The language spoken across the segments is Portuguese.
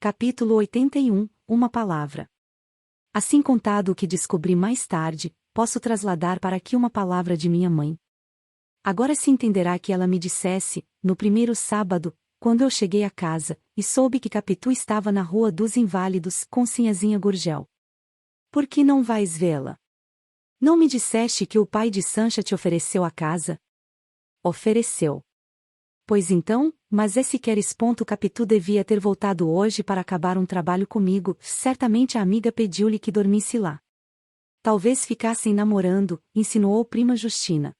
Capítulo 81, Uma palavra. Assim contado o que descobri mais tarde, posso trasladar para aqui uma palavra de minha mãe. Agora se entenderá que ela me dissesse, no primeiro sábado, quando eu cheguei à casa, e soube que Capitu estava na Rua dos Inválidos com Sinhazinha Gurgel. Por que não vais vê-la? Não me disseste que o pai de Sancha te ofereceu a casa? Ofereceu. Pois então, mas é se queres ponto Capitu devia ter voltado hoje para acabar um trabalho comigo, certamente a amiga pediu-lhe que dormisse lá. Talvez ficassem namorando, insinuou prima Justina.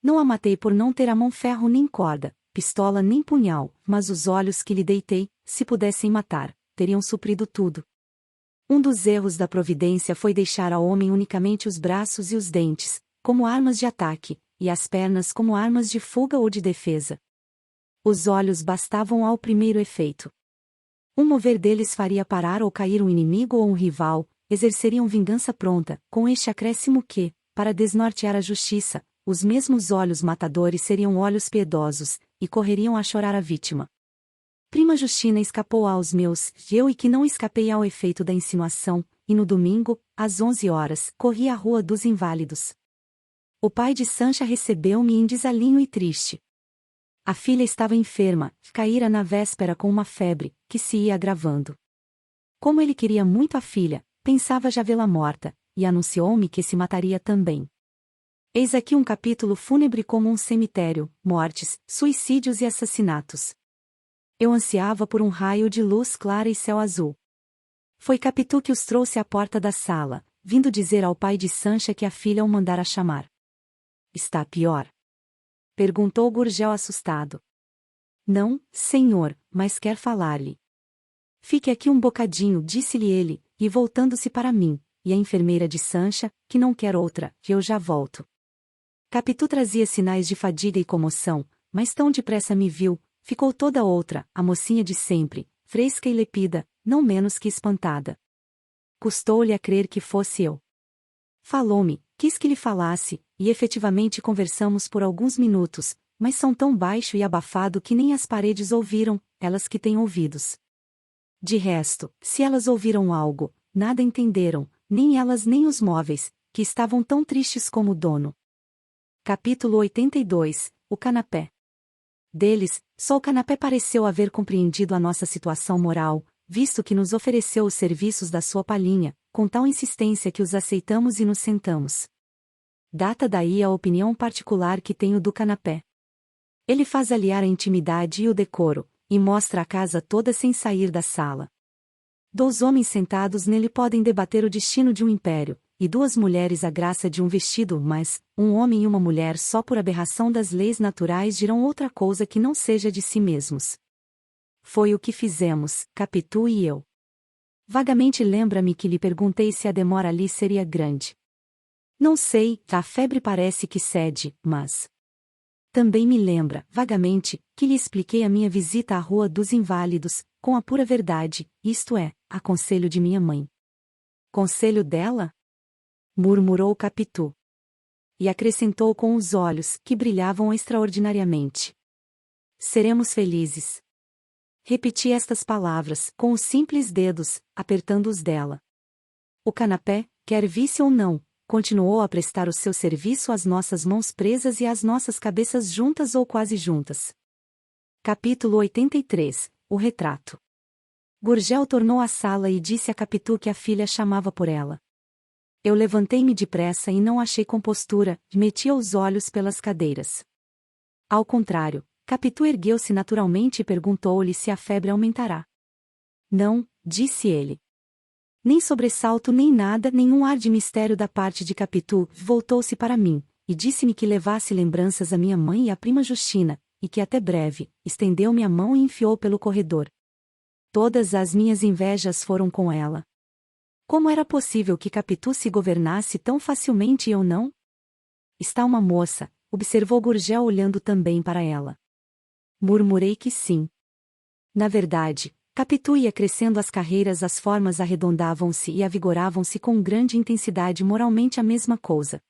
Não a matei por não ter a mão ferro nem corda, pistola nem punhal, mas os olhos que lhe deitei, se pudessem matar, teriam suprido tudo. Um dos erros da providência foi deixar ao homem unicamente os braços e os dentes, como armas de ataque, e as pernas como armas de fuga ou de defesa. Os olhos bastavam ao primeiro efeito. Um mover deles faria parar ou cair um inimigo ou um rival, exerceriam vingança pronta, com este acréscimo que, para desnortear a justiça, os mesmos olhos matadores seriam olhos piedosos, e correriam a chorar a vítima. Prima Justina escapou aos meus, eu e que não escapei ao efeito da insinuação, e no domingo, às 11 horas, corri à Rua dos Inválidos. O pai de Sancha recebeu-me em desalinho e triste. A filha estava enferma, caíra na véspera com uma febre, que se ia agravando. Como ele queria muito a filha, pensava já vê-la morta, e anunciou-me que se mataria também. Eis aqui um capítulo fúnebre como um cemitério, mortes, suicídios e assassinatos. Eu ansiava por um raio de luz clara e céu azul. Foi Capitu que os trouxe à porta da sala, vindo dizer ao pai de Sancha que a filha o mandara chamar. Está pior? Perguntou Gurgel assustado. Não, senhor, mas quer falar-lhe. Fique aqui um bocadinho, disse-lhe ele, e voltando-se para mim, e a enfermeira de Sancha, que não quer outra, que eu já volto. Capitu trazia sinais de fadiga e comoção, mas tão depressa me viu, ficou toda outra, a mocinha de sempre, fresca e lepida, não menos que espantada. Custou-lhe a crer que fosse eu. Falou-me, quis que lhe falasse, e efetivamente conversamos por alguns minutos, mas são tão baixo e abafado que nem as paredes ouviram, elas que têm ouvidos. De resto, se elas ouviram algo, nada entenderam, nem elas nem os móveis, que estavam tão tristes como o dono. Capítulo 82, O canapé. Deles, só o canapé pareceu haver compreendido a nossa situação moral, visto que nos ofereceu os serviços da sua palhinha, com tal insistência que os aceitamos e nos sentamos. Data daí a opinião particular que tenho do canapé. Ele faz aliar a intimidade e o decoro, e mostra a casa toda sem sair da sala. 2 homens sentados nele podem debater o destino de um império, e 2 mulheres a graça de um vestido, mas, um homem e uma mulher só por aberração das leis naturais dirão outra coisa que não seja de si mesmos. Foi o que fizemos, Capitu e eu. Vagamente lembra-me que lhe perguntei se a demora ali seria grande. Não sei, a febre parece que cede, mas... Também me lembra, vagamente, que lhe expliquei a minha visita à Rua dos Inválidos, com a pura verdade, isto é, a conselho de minha mãe. Conselho dela? Murmurou Capitu. E acrescentou com os olhos, que brilhavam extraordinariamente. Seremos felizes. Repeti estas palavras, com os simples dedos, apertando-os dela. O canapé, quer visse ou não, continuou a prestar o seu serviço às nossas mãos presas e às nossas cabeças juntas ou quase juntas. Capítulo 83, O retrato. Gurgel tornou à sala e disse a Capitu que a filha chamava por ela. Eu levantei-me depressa e não achei compostura, meti os olhos pelas cadeiras. Ao contrário, Capitu ergueu-se naturalmente e perguntou-lhe se a febre aumentará. Não, disse ele. Nem sobressalto nem nada, nenhum ar de mistério da parte de Capitu, voltou-se para mim, e disse-me que levasse lembranças à minha mãe e à prima Justina, e que até breve, estendeu-me a mão e enfiou pelo corredor. Todas as minhas invejas foram com ela. Como era possível que Capitu se governasse tão facilmente e eu não? Está uma moça, observou Gurgel olhando também para ela. Murmurei que sim. Na verdade, Capitu ia crescendo as carreiras, as formas arredondavam-se e avigoravam-se com grande intensidade, moralmente a mesma coisa.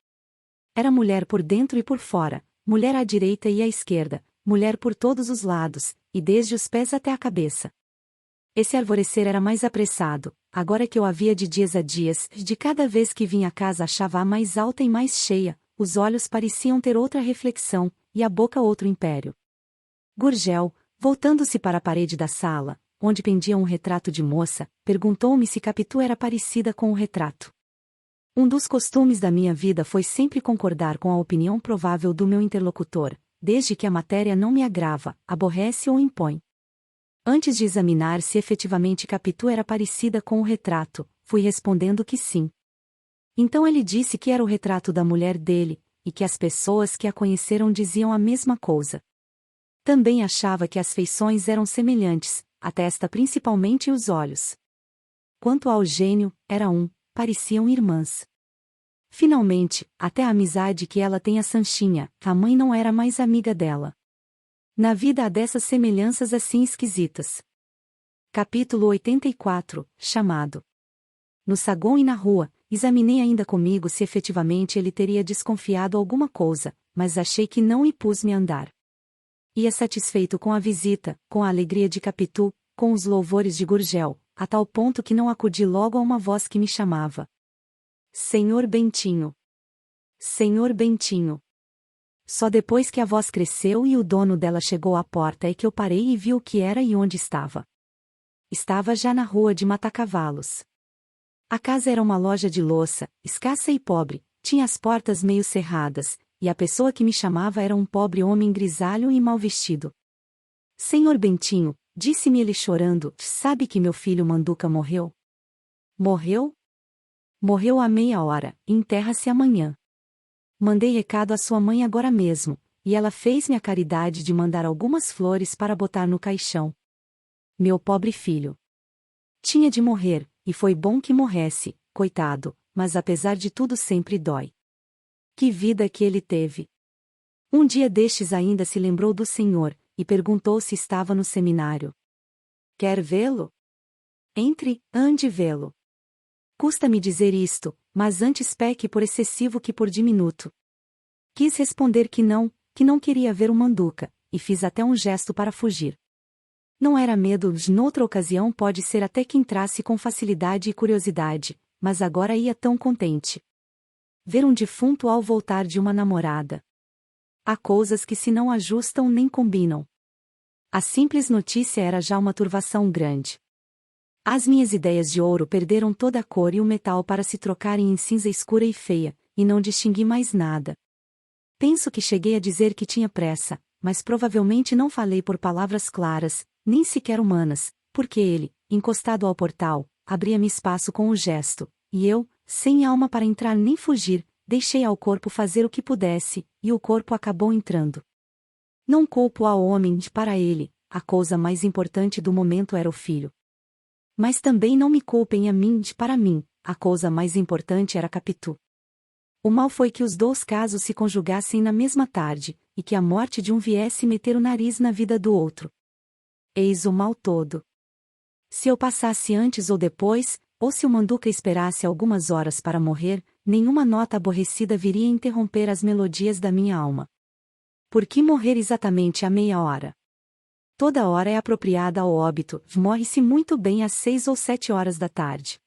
Era mulher por dentro e por fora, mulher à direita e à esquerda, mulher por todos os lados, e desde os pés até a cabeça. Esse alvorecer era mais apressado, agora que eu havia de dias a dias, de cada vez que vinha a casa achava-a mais alta e mais cheia, os olhos pareciam ter outra reflexão, e a boca outro império. Gurgel, voltando-se para a parede da sala, onde pendia um retrato de moça, perguntou-me se Capitu era parecida com o retrato. Um dos costumes da minha vida foi sempre concordar com a opinião provável do meu interlocutor, desde que a matéria não me agrava, aborrece ou impõe. Antes de examinar se efetivamente Capitu era parecida com o retrato, fui respondendo que sim. Então ele disse que era o retrato da mulher dele, e que as pessoas que a conheceram diziam a mesma coisa. Também achava que as feições eram semelhantes, a testa principalmente e os olhos. Quanto ao gênio, pareciam irmãs. Finalmente, até a amizade que ela tem a Sanchinha, a mãe não era mais amiga dela. Na vida há dessas semelhanças assim esquisitas. Capítulo 84, chamado. No saguão e na rua, examinei ainda comigo se efetivamente ele teria desconfiado alguma coisa, mas achei que não e pus-me a andar. Ia satisfeito com a visita, com a alegria de Capitu, com os louvores de Gurgel, a tal ponto que não acudi logo a uma voz que me chamava. Senhor Bentinho. Senhor Bentinho. Só depois que a voz cresceu e o dono dela chegou à porta é que eu parei e vi o que era e onde estava. Estava já na rua de Matacavalos. A casa era uma loja de louça, escassa e pobre, tinha as portas meio cerradas, e a pessoa que me chamava era um pobre homem grisalho e mal vestido. Senhor Bentinho, disse-me ele chorando, sabe que meu filho Manduca morreu? Morreu? Morreu há meia hora, e enterra-se amanhã. Mandei recado à sua mãe agora mesmo, e ela fez-me a caridade de mandar algumas flores para botar no caixão. Meu pobre filho. Tinha de morrer, e foi bom que morresse, coitado, mas apesar de tudo sempre dói. Que vida que ele teve! Um dia destes ainda se lembrou do Senhor, e perguntou se estava no seminário. Quer vê-lo? Entre, ande vê-lo. Custa-me dizer isto, mas antes peque por excessivo que por diminuto. Quis responder que não queria ver o Manduca, e fiz até um gesto para fugir. Não era medo, noutra ocasião pode ser até que entrasse com facilidade e curiosidade, mas agora ia tão contente. Ver um defunto ao voltar de uma namorada. Há coisas que se não ajustam nem combinam. A simples notícia era já uma turvação grande. As minhas ideias de ouro perderam toda a cor e o metal para se trocarem em cinza escura e feia, e não distingui mais nada. Penso que cheguei a dizer que tinha pressa, mas provavelmente não falei por palavras claras, nem sequer humanas, porque ele, encostado ao portal, abria-me espaço com o gesto, e eu, sem alma para entrar nem fugir, deixei ao corpo fazer o que pudesse, e o corpo acabou entrando. Não culpo ao homem, para ele, a coisa mais importante do momento era o filho. Mas também não me culpem a mim, para mim, a coisa mais importante era Capitu. O mal foi que os dois casos se conjugassem na mesma tarde, e que a morte de um viesse meter o nariz na vida do outro. Eis o mal todo. Se eu passasse antes ou depois, ou se o Manduca esperasse algumas horas para morrer, nenhuma nota aborrecida viria interromper as melodias da minha alma. Por que morrer exatamente à meia hora? Toda hora é apropriada ao óbito, morre-se muito bem às 6 ou 7 horas da tarde.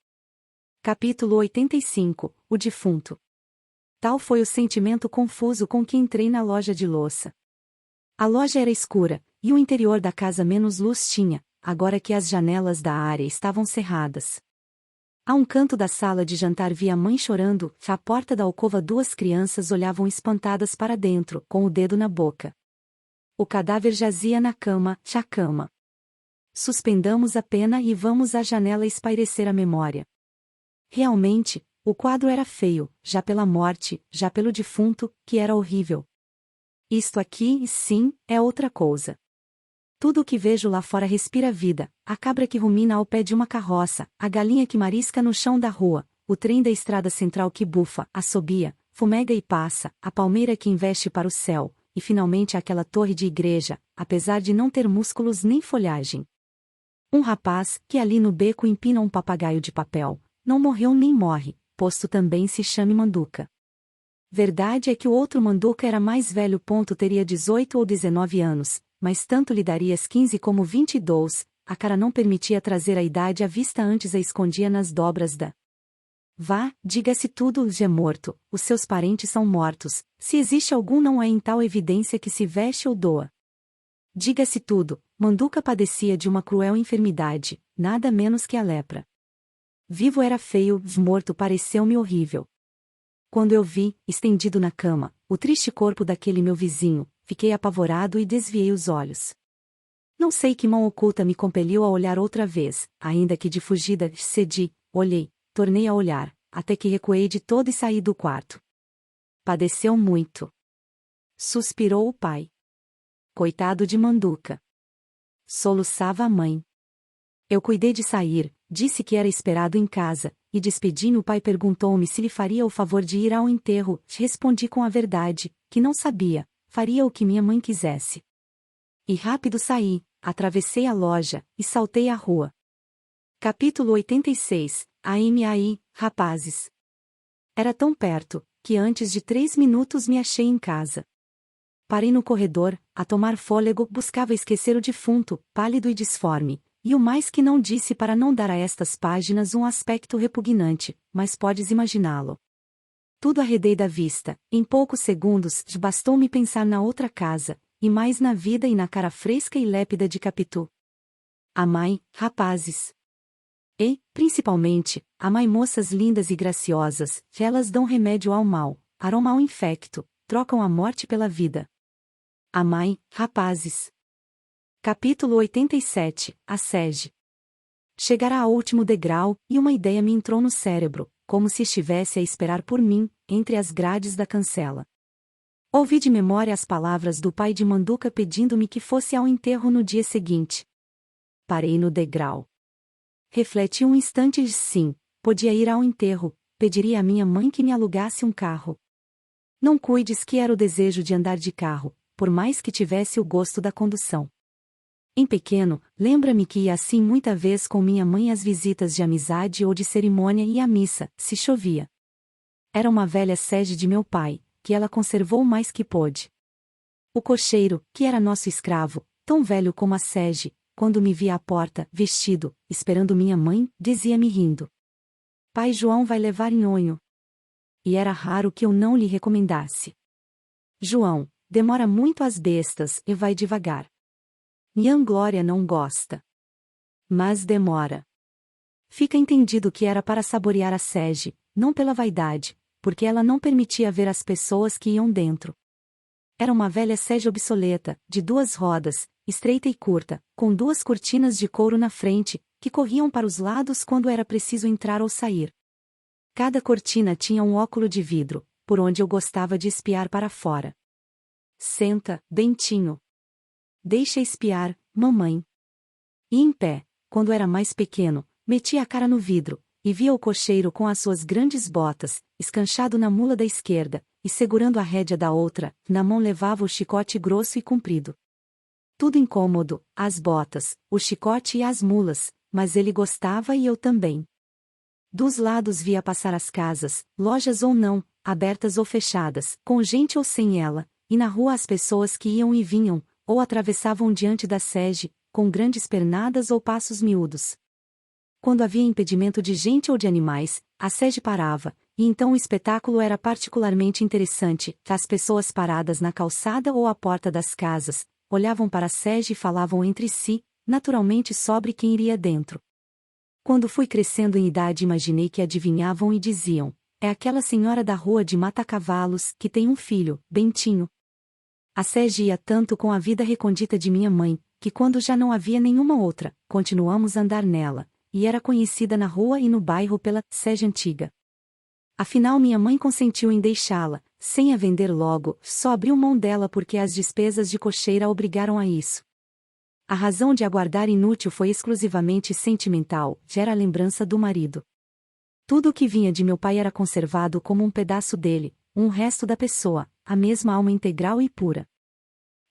Capítulo 85, o defunto. Tal foi o sentimento confuso com que entrei na loja de louça. A loja era escura, e o interior da casa menos luz tinha, agora que as janelas da área estavam cerradas. A um canto da sala de jantar vi a mãe chorando, à porta da alcova duas crianças olhavam espantadas para dentro, com o dedo na boca. O cadáver jazia na cama, já cama. Suspendamos a pena e vamos à janela espairecer a memória. Realmente, o quadro era feio, já pela morte, já pelo defunto, que era horrível. Isto aqui, sim, é outra coisa. Tudo o que vejo lá fora respira vida, a cabra que rumina ao pé de uma carroça, a galinha que marisca no chão da rua, o trem da estrada central que bufa, assobia, fumega e passa, a palmeira que investe para o céu, e finalmente aquela torre de igreja, apesar de não ter músculos nem folhagem. Um rapaz, que ali no beco empina um papagaio de papel, não morreu nem morre, posto também se chame Manduca. Verdade é que o outro Manduca era mais velho. Teria 18 ou 19 anos, mas tanto lhe daria as 15 como 22, a cara não permitia trazer a idade à vista, antes a escondia nas dobras da. Vá, diga-se tudo, já é morto, os seus parentes são mortos, se existe algum não é em tal evidência que se veste ou doa. Diga-se tudo, Manduca padecia de uma cruel enfermidade, nada menos que a lepra. Vivo era feio, morto pareceu-me horrível. Quando eu vi, estendido na cama, o triste corpo daquele meu vizinho, fiquei apavorado e desviei os olhos. Não sei que mão oculta me compeliu a olhar outra vez, ainda que de fugida, cedi, olhei, tornei a olhar, até que recuei de todo e saí do quarto. Padeceu muito. Suspirou o pai. Coitado de Manduca. Soluçava a mãe. Eu cuidei de sair, disse que era esperado em casa, e despedi-me. O pai perguntou-me se lhe faria o favor de ir ao enterro. Respondi com a verdade, que não sabia, faria o que minha mãe quisesse. E rápido saí, atravessei a loja, e saltei a rua. Capítulo 86, AMAI, rapazes. Era tão perto, que antes de 3 minutos me achei em casa. Parei no corredor, a tomar fôlego, buscava esquecer o defunto, pálido e disforme, e o mais que não disse para não dar a estas páginas um aspecto repugnante, mas podes imaginá-lo. Tudo arredei da vista, em poucos segundos, bastou-me pensar na outra casa, e mais na vida e na cara fresca e lépida de Capitu. Amai, rapazes. E, principalmente, amai moças lindas e graciosas, que elas dão remédio ao mal, aroma ao infecto, trocam a morte pela vida. Amai, rapazes. Capítulo 87, a sege. Chegará ao último degrau, e uma ideia me entrou no cérebro, como se estivesse a esperar por mim, entre as grades da cancela. Ouvi de memória as palavras do pai de Manduca pedindo-me que fosse ao enterro no dia seguinte. Parei no degrau. Refleti um instante e sim, podia ir ao enterro, pediria à minha mãe que me alugasse um carro. Não cuides que era o desejo de andar de carro, por mais que tivesse o gosto da condução. Em pequeno, lembra-me que ia assim muita vez com minha mãe às visitas de amizade ou de cerimônia e à missa, se chovia. Era uma velha sege de meu pai, que ela conservou o mais que pôde. O cocheiro, que era nosso escravo, tão velho como a sege, quando me via à porta, vestido, esperando minha mãe, dizia-me rindo: Pai João vai levar nhonho. E era raro que eu não lhe recomendasse: João, demora muito as bestas e vai devagar. Nhã Glória não gosta. Mas demora. Fica entendido que era para saborear a sege, não pela vaidade, porque ela não permitia ver as pessoas que iam dentro. Era uma velha sege obsoleta, de 2 rodas, estreita e curta, com 2 cortinas de couro na frente, que corriam para os lados quando era preciso entrar ou sair. Cada cortina tinha um óculo de vidro, por onde eu gostava de espiar para fora. Senta, Bentinho. Deixa espiar, mamãe. E em pé, quando era mais pequeno, metia a cara no vidro, e via o cocheiro com as suas grandes botas, escanchado na mula da esquerda, e segurando a rédea da outra, na mão levava o chicote grosso e comprido. Tudo incômodo, as botas, o chicote e as mulas, mas ele gostava e eu também. Dos lados via passar as casas, lojas ou não, abertas ou fechadas, com gente ou sem ela, e na rua as pessoas que iam e vinham, ou atravessavam diante da sege, com grandes pernadas ou passos miúdos. Quando havia impedimento de gente ou de animais, a sege parava, e então o espetáculo era particularmente interessante. As pessoas paradas na calçada ou à porta das casas, olhavam para a sege e falavam entre si, naturalmente sobre quem iria dentro. Quando fui crescendo em idade, imaginei que adivinhavam e diziam: é aquela senhora da rua de Mata-Cavalos, que tem um filho, Bentinho. A sege ia tanto com a vida recondita de minha mãe, que quando já não havia nenhuma outra, continuamos a andar nela, e era conhecida na rua e no bairro pela sege antiga. Afinal minha mãe consentiu em deixá-la, sem a vender logo, só abriu mão dela porque as despesas de cocheira a obrigaram a isso. A razão de aguardar inútil foi exclusivamente sentimental, era a lembrança do marido. Tudo o que vinha de meu pai era conservado como um pedaço dele, um resto da pessoa, a mesma alma integral e pura.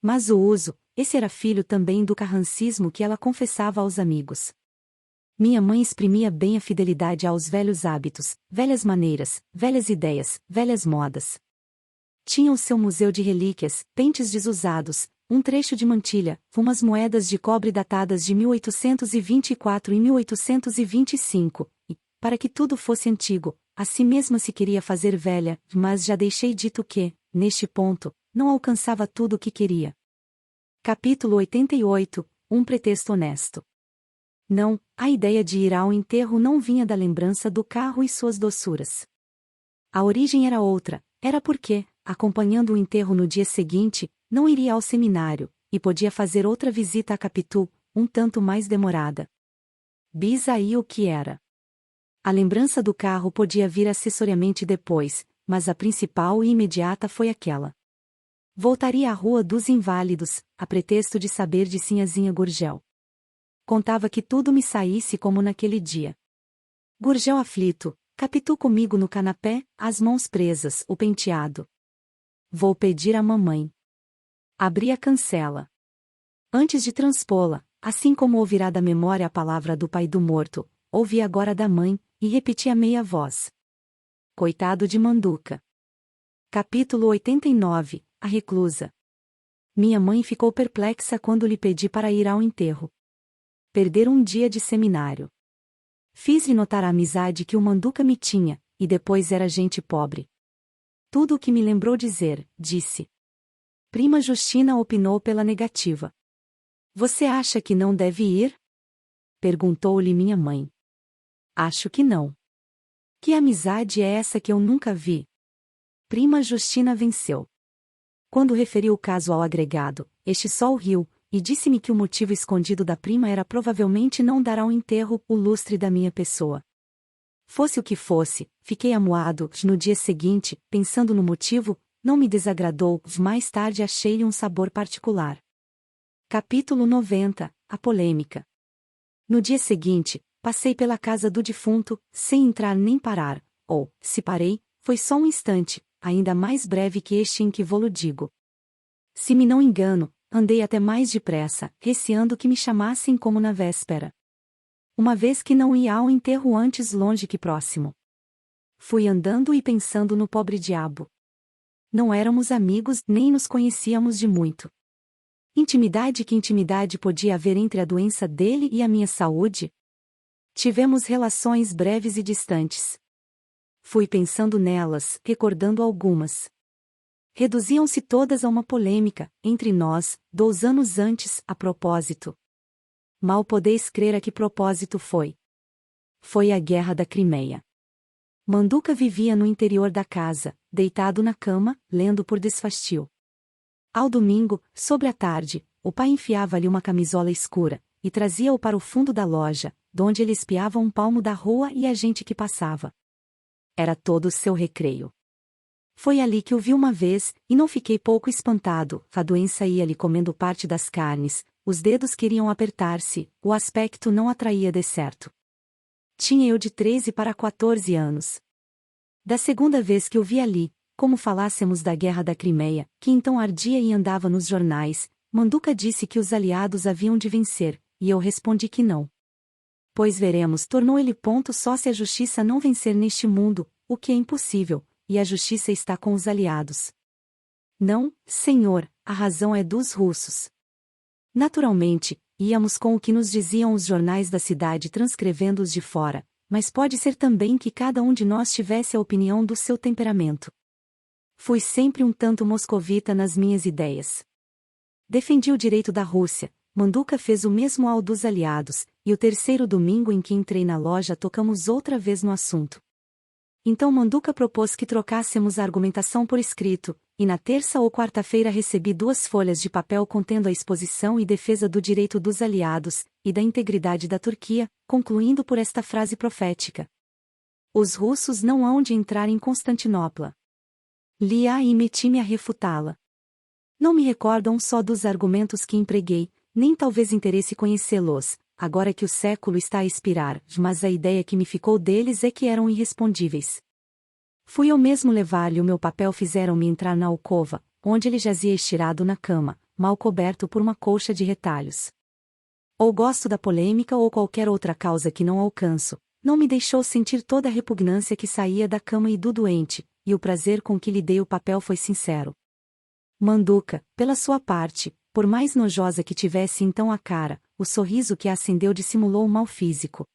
Mas o uso, esse era filho também do carrancismo que ela confessava aos amigos. Minha mãe exprimia bem a fidelidade aos velhos hábitos, velhas maneiras, velhas ideias, velhas modas. Tinha o seu museu de relíquias, pentes desusados, um trecho de mantilha, umas moedas de cobre datadas de 1824 e 1825, e, para que tudo fosse antigo, a si mesma se queria fazer velha, mas já deixei dito que, neste ponto, não alcançava tudo o que queria. Capítulo 88 – Um pretexto honesto. Não, a ideia de ir ao enterro não vinha da lembrança do carro e suas doçuras. A origem era outra, era porque, acompanhando o enterro no dia seguinte, não iria ao seminário, e podia fazer outra visita a Capitu, um tanto mais demorada. Bis aí o que era. A lembrança do carro podia vir acessoriamente depois, mas a principal e imediata foi aquela. Voltaria à Rua dos Inválidos, a pretexto de saber de Sinhazinha Gurgel. Contava que tudo me saísse como naquele dia. Gurgel aflito, Capitu comigo no canapé, as mãos presas, o penteado. Vou pedir à mamãe. Abri a cancela. Antes de transpô-la, assim como ouvirá da memória a palavra do pai do morto, ouvi agora da mãe, e repeti a meia voz. Coitado de Manduca. Capítulo 89 – A reclusa. Minha mãe ficou perplexa quando lhe pedi para ir ao enterro. Perder um dia de seminário. Fiz-lhe notar a amizade que o Manduca me tinha, e depois era gente pobre. Tudo o que me lembrou dizer, disse. Prima Justina opinou pela negativa. Você acha que não deve ir? Perguntou-lhe minha mãe. Acho que não. Que amizade é essa que eu nunca vi? Prima Justina venceu. Quando referi o caso ao agregado, este só o riu, e disse-me que o motivo escondido da prima era provavelmente não dar ao enterro o lustre da minha pessoa. Fosse o que fosse, fiquei amuado, no dia seguinte, pensando no motivo, não me desagradou, mais tarde achei-lhe um sabor particular. Capítulo 90 – A polêmica. No dia seguinte, passei pela casa do defunto, sem entrar nem parar, ou, se parei, foi só um instante, ainda mais breve que este em que vou-lo digo. Se me não engano, andei até mais depressa, receando que me chamassem como na véspera. Uma vez que não ia ao enterro antes longe que próximo. Fui andando e pensando no pobre diabo. Não éramos amigos, nem nos conhecíamos de muito. Intimidade, que intimidade podia haver entre a doença dele e a minha saúde? Tivemos relações breves e distantes. Fui pensando nelas, recordando algumas. Reduziam-se todas a uma polêmica, entre nós, 2 anos antes, a propósito. Mal podeis crer a que propósito foi. Foi a Guerra da Crimeia. Manduca vivia no interior da casa, deitado na cama, lendo por desfastio. Ao domingo, sobre a tarde, o pai enfiava-lhe uma camisola escura, e trazia-o para o fundo da loja, donde ele espiava um palmo da rua e a gente que passava. Era todo o seu recreio. Foi ali que o vi uma vez, e não fiquei pouco espantado, a doença ia-lhe comendo parte das carnes, os dedos queriam apertar-se, o aspecto não atraía de certo. Tinha eu de 13 para 14 anos. Da segunda vez que o vi ali, como falássemos da Guerra da Crimeia, que então ardia e andava nos jornais, Manduca disse que os aliados haviam de vencer, e eu respondi que não. Pois veremos, tornou ele, ponto, só se a justiça não vencer neste mundo, o que é impossível, e a justiça está com os aliados. Não, senhor, a razão é dos russos. Naturalmente, íamos com o que nos diziam os jornais da cidade transcrevendo os de fora, mas pode ser também que cada um de nós tivesse a opinião do seu temperamento. Fui sempre um tanto moscovita nas minhas ideias. Defendi o direito da Rússia, Manduca fez o mesmo ao dos aliados, e o terceiro domingo em que entrei na loja tocamos outra vez no assunto. Então Manduca propôs que trocássemos a argumentação por escrito, e na terça ou quarta-feira recebi 2 folhas de papel contendo a exposição e defesa do direito dos aliados, e da integridade da Turquia, concluindo por esta frase profética. Os russos não hão de entrar em Constantinopla. Li-a e meti-me a refutá-la. Não me recordam só dos argumentos que empreguei, nem talvez interesse conhecê-los, agora que o século está a expirar, mas a ideia que me ficou deles é que eram irrespondíveis. Fui eu mesmo levar-lhe o meu papel, fizeram-me entrar na alcova, onde ele jazia estirado na cama, mal coberto por uma colcha de retalhos. Ou gosto da polêmica ou qualquer outra causa que não alcanço, não me deixou sentir toda a repugnância que saía da cama e do doente, e o prazer com que lhe dei o papel foi sincero. Manduca, pela sua parte, por mais nojosa que tivesse então a cara, o sorriso que a acendeu dissimulou o mal físico.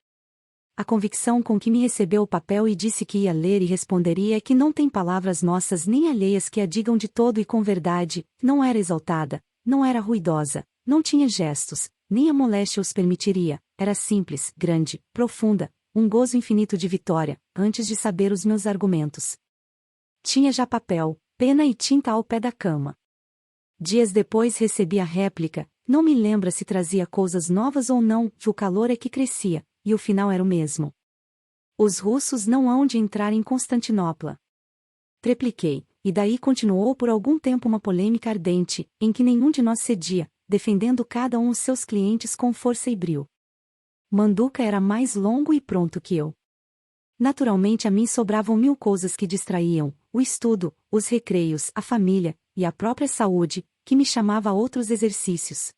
A convicção com que me recebeu o papel e disse que ia ler e responderia é que não tem palavras nossas nem alheias que a digam de todo e com verdade, não era exaltada, não era ruidosa, não tinha gestos, nem a moléstia os permitiria, era simples, grande, profunda, um gozo infinito de vitória, antes de saber os meus argumentos. Tinha já papel, pena e tinta ao pé da cama. Dias depois recebi a réplica, não me lembra se trazia coisas novas ou não, o calor é que crescia, e o final era o mesmo. Os russos não hão de entrar em Constantinopla. Trepliquei, e daí continuou por algum tempo uma polêmica ardente, em que nenhum de nós cedia, defendendo cada um os seus clientes com força e brio. Manduca era mais longo e pronto que eu. Naturalmente a mim sobravam 1000 coisas que distraíam, o estudo, os recreios, a família, e a própria saúde, que me chamava a outros exercícios.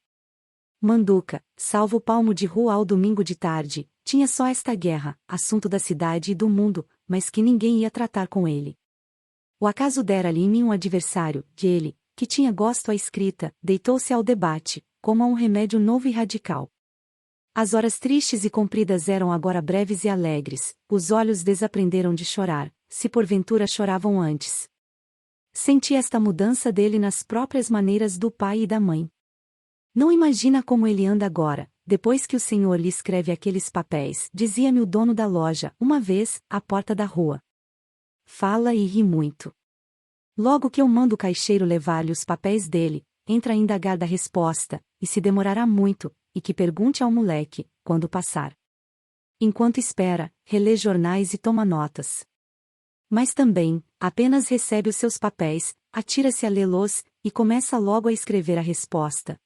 Manduca, salvo o palmo de rua ao domingo de tarde, tinha só esta guerra, assunto da cidade e do mundo, mas que ninguém ia tratar com ele. O acaso dera-lhe em mim um adversário, de ele, que tinha gosto à escrita, deitou-se ao debate, como a um remédio novo e radical. As horas tristes e compridas eram agora breves e alegres, os olhos desaprenderam de chorar, se porventura choravam antes. Senti esta mudança dele nas próprias maneiras do pai e da mãe. Não imagina como ele anda agora, depois que o senhor lhe escreve aqueles papéis, dizia-me o dono da loja, uma vez, à porta da rua. Fala e ri muito. Logo que eu mando o caixeiro levar-lhe os papéis dele, entra a indagar da resposta, e se demorará muito, e que pergunte ao moleque, quando passar. Enquanto espera, relê jornais e toma notas. Mas também, apenas recebe os seus papéis, atira-se a lê-los, e começa logo a escrever a resposta.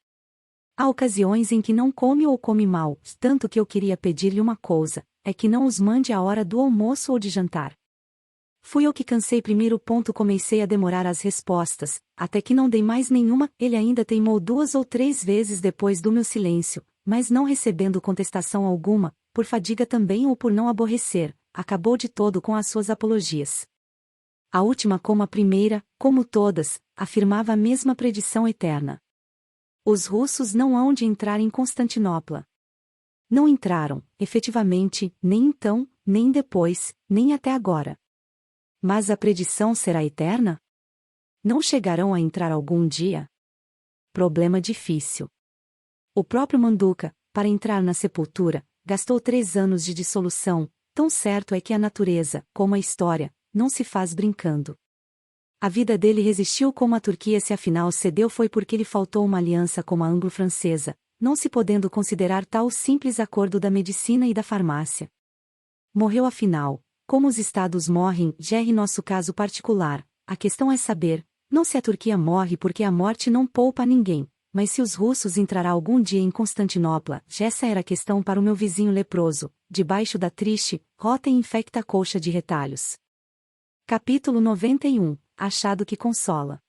Há ocasiões em que não come ou come mal, tanto que eu queria pedir-lhe uma coisa, é que não os mande à hora do almoço ou de jantar. Fui eu que cansei primeiro. Comecei a demorar as respostas, até que não dei mais nenhuma, ele ainda teimou 2 ou 3 vezes depois do meu silêncio, mas não recebendo contestação alguma, por fadiga também ou por não aborrecer, acabou de todo com as suas apologias. A última como a primeira, como todas, afirmava a mesma predição eterna. Os russos não hão de entrar em Constantinopla. Não entraram, efetivamente, nem então, nem depois, nem até agora. Mas a predição será eterna? Não chegarão a entrar algum dia? Problema difícil. O próprio Manduca, para entrar na sepultura, gastou 3 anos de dissolução, tão certo é que a natureza, como a história, não se faz brincando. A vida dele resistiu como a Turquia, se afinal cedeu foi porque lhe faltou uma aliança como a anglo-francesa, não se podendo considerar tal o simples acordo da medicina e da farmácia. Morreu afinal, como os estados morrem, gerre nosso caso particular, a questão é saber, não se a Turquia morre porque a morte não poupa a ninguém, mas se os russos entrará algum dia em Constantinopla, essa era a questão para o meu vizinho leproso, debaixo da triste, rota e infecta colcha de retalhos. Capítulo 91 – Achado que consola.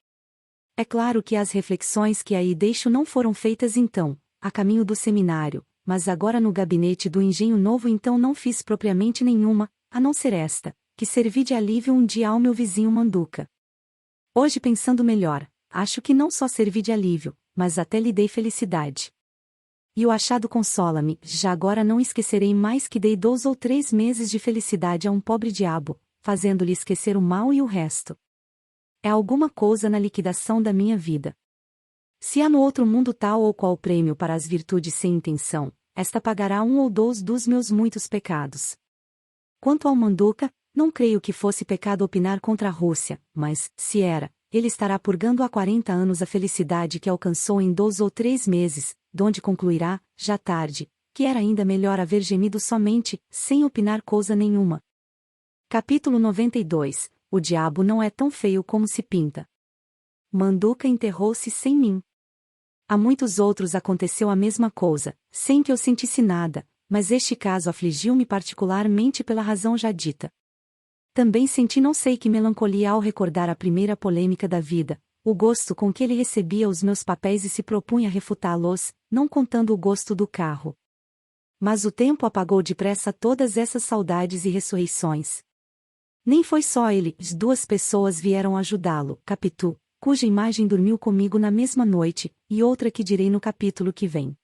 É claro que as reflexões que aí deixo não foram feitas então, a caminho do seminário, mas agora no gabinete do Engenho Novo então não fiz propriamente nenhuma, a não ser esta, que servi de alívio um dia ao meu vizinho Manduca. Hoje pensando melhor, acho que não só servi de alívio, mas até lhe dei felicidade. E o achado consola-me, já agora não esquecerei mais que dei 2 ou 3 meses de felicidade a um pobre diabo, fazendo-lhe esquecer o mal e o resto. É alguma coisa na liquidação da minha vida. Se há no outro mundo tal ou qual prêmio para as virtudes sem intenção, esta pagará 1 ou 2 dos meus muitos pecados. Quanto ao Manduca, não creio que fosse pecado opinar contra a Rússia, mas, se era, ele estará purgando há 40 anos a felicidade que alcançou em 2 ou 3 meses, donde concluirá, já tarde, que era ainda melhor haver gemido somente, sem opinar coisa nenhuma. Capítulo 92 – O diabo não é tão feio como se pinta. Manduca enterrou-se sem mim. A muitos outros aconteceu a mesma coisa, sem que eu sentisse nada, mas este caso afligiu-me particularmente pela razão já dita. Também senti não sei que melancolia ao recordar a primeira polêmica da vida, o gosto com que ele recebia os meus papéis e se propunha refutá-los, não contando o gosto do carro. Mas o tempo apagou depressa todas essas saudades e ressurreições. Nem foi só ele, 2 pessoas vieram ajudá-lo, Capitu, cuja imagem dormiu comigo na mesma noite, e outra que direi no capítulo que vem.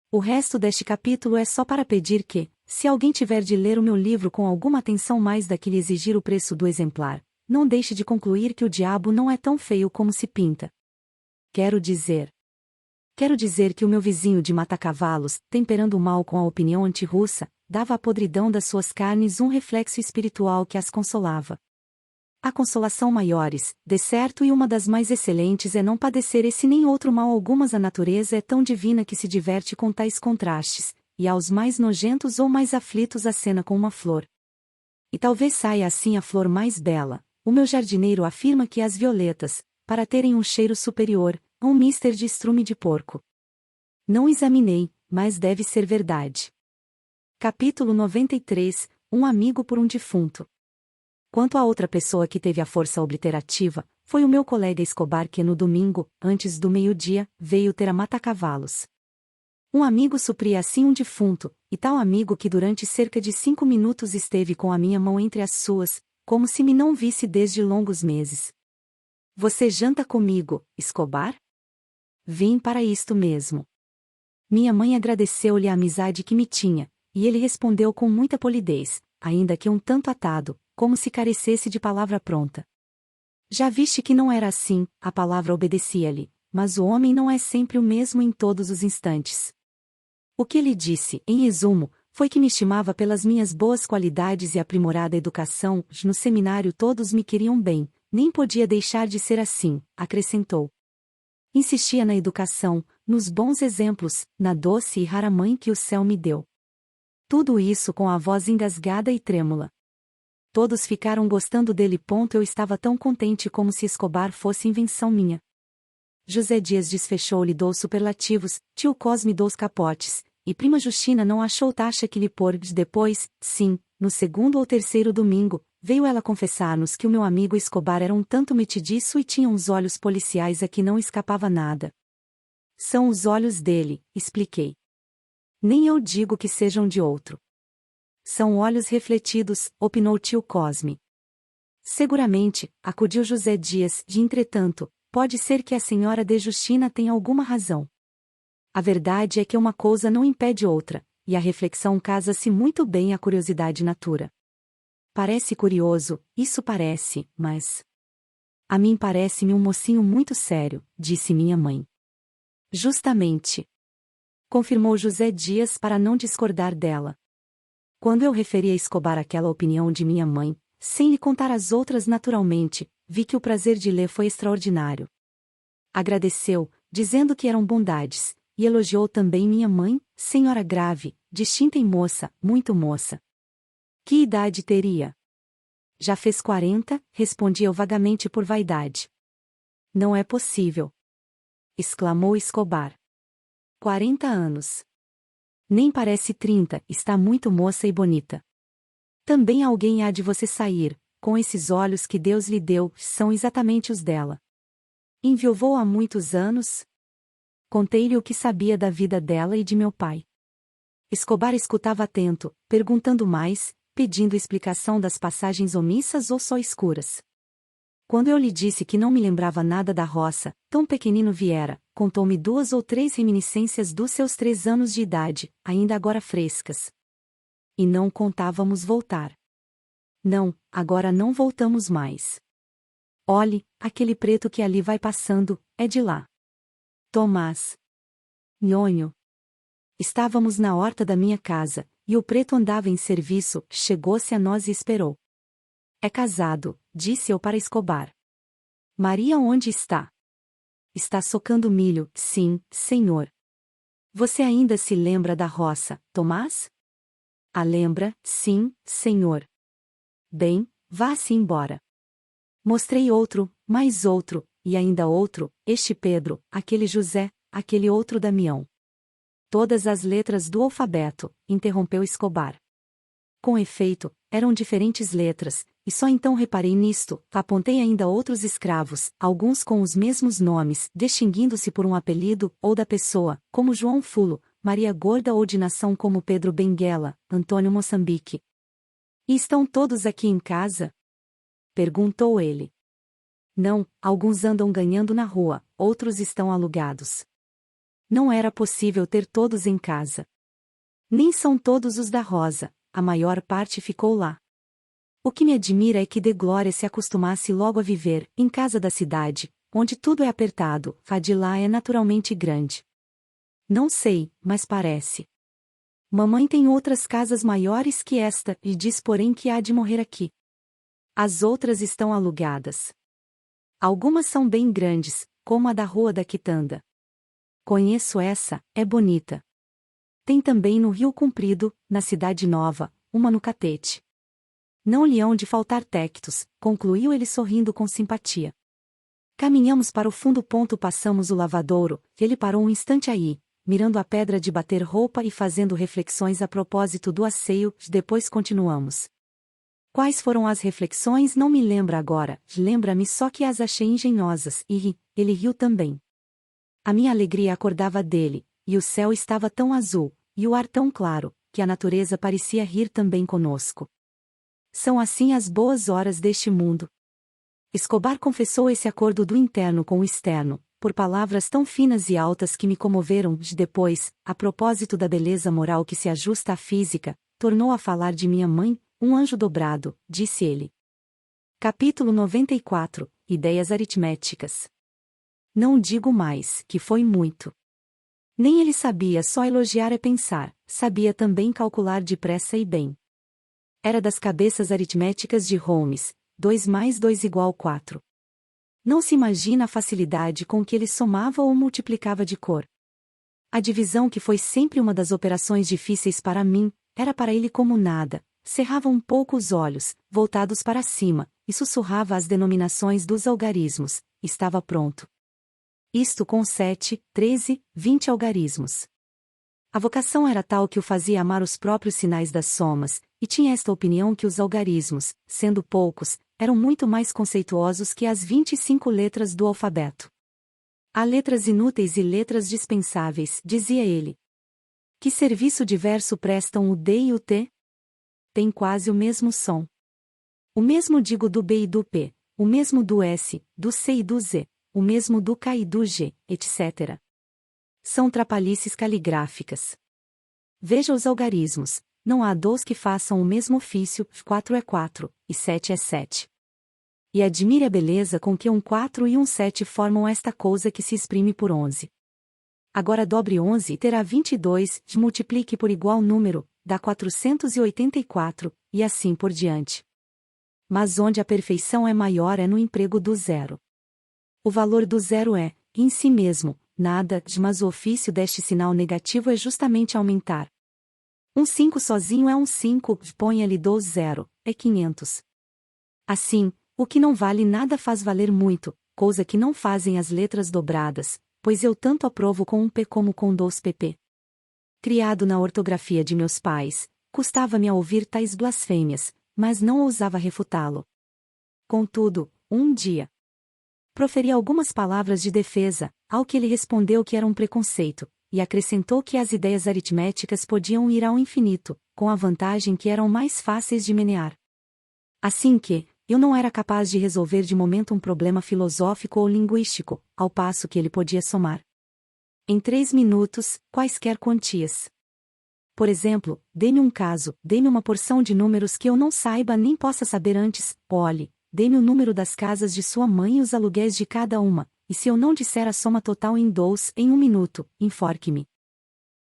O resto deste capítulo é só para pedir que, se alguém tiver de ler o meu livro com alguma atenção mais da que lhe exigir o preço do exemplar, não deixe de concluir que o diabo não é tão feio como se pinta. Quero dizer que o meu vizinho de mata-cavalos, temperando o mal com a opinião antirrussa, dava à podridão das suas carnes um reflexo espiritual que as consolava. A consolação maiores, de certo, e uma das mais excelentes é não padecer esse nem outro mal algumas. A natureza é tão divina que se diverte com tais contrastes, e aos mais nojentos ou mais aflitos acena com uma flor. E talvez saia assim a flor mais bela. O meu jardineiro afirma que as violetas, para terem um cheiro superior, um mister de estrume de porco. Não examinei, mas deve ser verdade. Capítulo 93, Um amigo por um defunto. Quanto à outra pessoa que teve a força obliterativa, foi o meu colega Escobar que no domingo, antes do meio-dia, veio ter a mata-cavalos. Um amigo supria assim um defunto, e tal amigo que durante cerca de 5 minutos esteve com a minha mão entre as suas, como se me não visse desde longos meses. Você janta comigo, Escobar? Vim para isto mesmo. Minha mãe agradeceu-lhe a amizade que me tinha, e ele respondeu com muita polidez, ainda que um tanto atado, como se carecesse de palavra pronta. Já viste que não era assim, a palavra obedecia-lhe, mas o homem não é sempre o mesmo em todos os instantes. O que ele disse, em resumo, foi que me estimava pelas minhas boas qualidades e aprimorada educação. No seminário todos me queriam bem, nem podia deixar de ser assim, acrescentou. Insistia na educação, nos bons exemplos, na doce e rara mãe que o céu me deu. Tudo isso com a voz engasgada e trêmula. Todos ficaram gostando dele. Eu estava tão contente como se Escobar fosse invenção minha. José Dias desfechou-lhe 2 superlativos, tio Cosme 2 capotes, e prima Justina não achou taxa que lhe pôr. Depois, sim, no segundo ou terceiro domingo, veio ela confessar-nos que o meu amigo Escobar era um tanto metidiço e tinha uns olhos policiais a que não escapava nada. São os olhos dele, expliquei. Nem eu digo que sejam de outro. São olhos refletidos, opinou tio Cosme. Seguramente, acudiu José Dias, de entretanto, pode ser que a senhora de Justina tenha alguma razão. A verdade é que uma coisa não impede outra, e a reflexão casa-se muito bem à curiosidade natura. Parece curioso, isso parece, mas... A mim parece-me um mocinho muito sério, disse minha mãe. Justamente. Confirmou José Dias para não discordar dela. Quando eu referi a Escobar aquela opinião de minha mãe, sem lhe contar as outras naturalmente, vi que o prazer de ler foi extraordinário. Agradeceu, dizendo que eram bondades, e elogiou também minha mãe, senhora grave, distinta e moça, muito moça. Que idade teria? Já fez 40, respondi eu vagamente por vaidade. Não é possível! Exclamou Escobar. 40 anos. Nem parece 30, está muito moça e bonita. Também alguém há de você sair, com esses olhos que Deus lhe deu, são exatamente os dela. Enviuvou há muitos anos? Contei-lhe o que sabia da vida dela e de meu pai. Escobar escutava atento, perguntando mais, pedindo explicação das passagens omissas ou só escuras. Quando eu lhe disse que não me lembrava nada da roça, tão pequenino viera, contou-me 2 ou 3 reminiscências dos seus 3 anos de idade, ainda agora frescas. E não contávamos voltar. Não, agora não voltamos mais. Olhe, aquele preto que ali vai passando, é de lá. Tomás. Nhonho. Estávamos na horta da minha casa, e o preto andava em serviço, chegou-se a nós e esperou. É casado, disse eu para Escobar. Maria onde está? Está socando milho, sim, senhor. Você ainda se lembra da roça, Tomás? A lembra, sim, senhor. Bem, vá-se embora. Mostrei outro, mais outro, e ainda outro, este Pedro, aquele José, aquele outro Damião. Todas as letras do alfabeto, interrompeu Escobar. Com efeito, eram diferentes letras, e só então reparei nisto. Apontei ainda outros escravos, alguns com os mesmos nomes, distinguindo-se por um apelido, ou da pessoa, como João Fulo, Maria Gorda, ou de nação como Pedro Benguela, Antônio Moçambique. E estão todos aqui em casa? Perguntou ele. Não, alguns andam ganhando na rua, outros estão alugados. não era possível ter todos em casa. Nem são todos os da Rosa, a maior parte ficou lá. O que me admira é que De Glória se acostumasse logo a viver, em casa da cidade, onde tudo é apertado, a de lá é naturalmente grande. Não sei, mas parece. Mamãe tem outras casas maiores que esta, e diz porém que há de morrer aqui. As outras estão alugadas. Algumas são bem grandes, como a da Rua da Quitanda. Conheço essa, é bonita. Tem também no Rio Comprido, na Cidade Nova, uma no Catete. Não lhe hão de faltar tectos, concluiu ele sorrindo com simpatia. Caminhamos para o fundo. Passamos o lavadouro, ele parou um instante aí, mirando a pedra de bater roupa e fazendo reflexões a propósito do asseio, depois continuamos. Quais foram as reflexões não me lembra agora, lembra-me só que as achei engenhosas, e ele riu também. A minha alegria acordava dele, e o céu estava tão azul, e o ar tão claro, que a natureza parecia rir também conosco. São assim as boas horas deste mundo. Escobar confessou esse acordo do interno com o externo, por palavras tão finas e altas que me comoveram. Depois, a propósito da beleza moral que se ajusta à física, tornou a falar de minha mãe, um anjo dobrado, disse ele. Capítulo 94, Ideias aritméticas. Não digo mais, que foi muito. Nem ele sabia só elogiar e pensar, sabia também calcular depressa e bem. Era das cabeças aritméticas de Holmes, 2 mais 2 igual 4. Não se imagina a facilidade com que ele somava ou multiplicava de cor. A divisão, que foi sempre uma das operações difíceis para mim, era para ele como nada. Cerrava um pouco os olhos, voltados para cima, e sussurrava as denominações dos algarismos. Estava pronto. Isto com 7, 13, 20 algarismos. A vocação era tal que o fazia amar os próprios sinais das somas, e tinha esta opinião que os algarismos, sendo poucos, eram muito mais conceituosos que as 25 letras do alfabeto. Há letras inúteis e letras dispensáveis, dizia ele. Que serviço diverso prestam o D e o T? Tem quase o mesmo som. O mesmo digo do B e do P, o mesmo do S, do C e do Z, o mesmo do K e do G, etc. São trapalhices caligráficas. Veja os algarismos, não há 2 que façam o mesmo ofício, 4 é 4, e 7 é 7. E admire a beleza com que um 4 e um 7 formam esta coisa que se exprime por 11. Agora dobre 11 e terá 22, multiplique por igual número, dá 484, e assim por diante. Mas onde a perfeição é maior é no emprego do zero. O valor do zero é, em si mesmo, nada, mas o ofício deste sinal negativo é justamente aumentar. Um 5 sozinho é um 5, ponha-lhe 2 zero, é 500. Assim, o que não vale nada faz valer muito, coisa que não fazem as letras dobradas, pois eu tanto aprovo com um P como com 2 pp. Criado na ortografia de meus pais, custava-me a ouvir tais blasfêmias, mas não ousava refutá-lo. Contudo, um dia, proferi algumas palavras de defesa, ao que ele respondeu que era um preconceito, e acrescentou que as ideias aritméticas podiam ir ao infinito, com a vantagem que eram mais fáceis de menear. Assim que, eu não era capaz de resolver de momento um problema filosófico ou linguístico, ao passo que ele podia somar. Em 3 minutos, quaisquer quantias. Por exemplo, dê-me um caso, dê-me uma porção de números que eu não saiba nem possa saber antes, olhe, dê-me o número das casas de sua mãe e os aluguéis de cada uma, e se eu não disser a soma total em 2, em 1 minuto, enforque-me.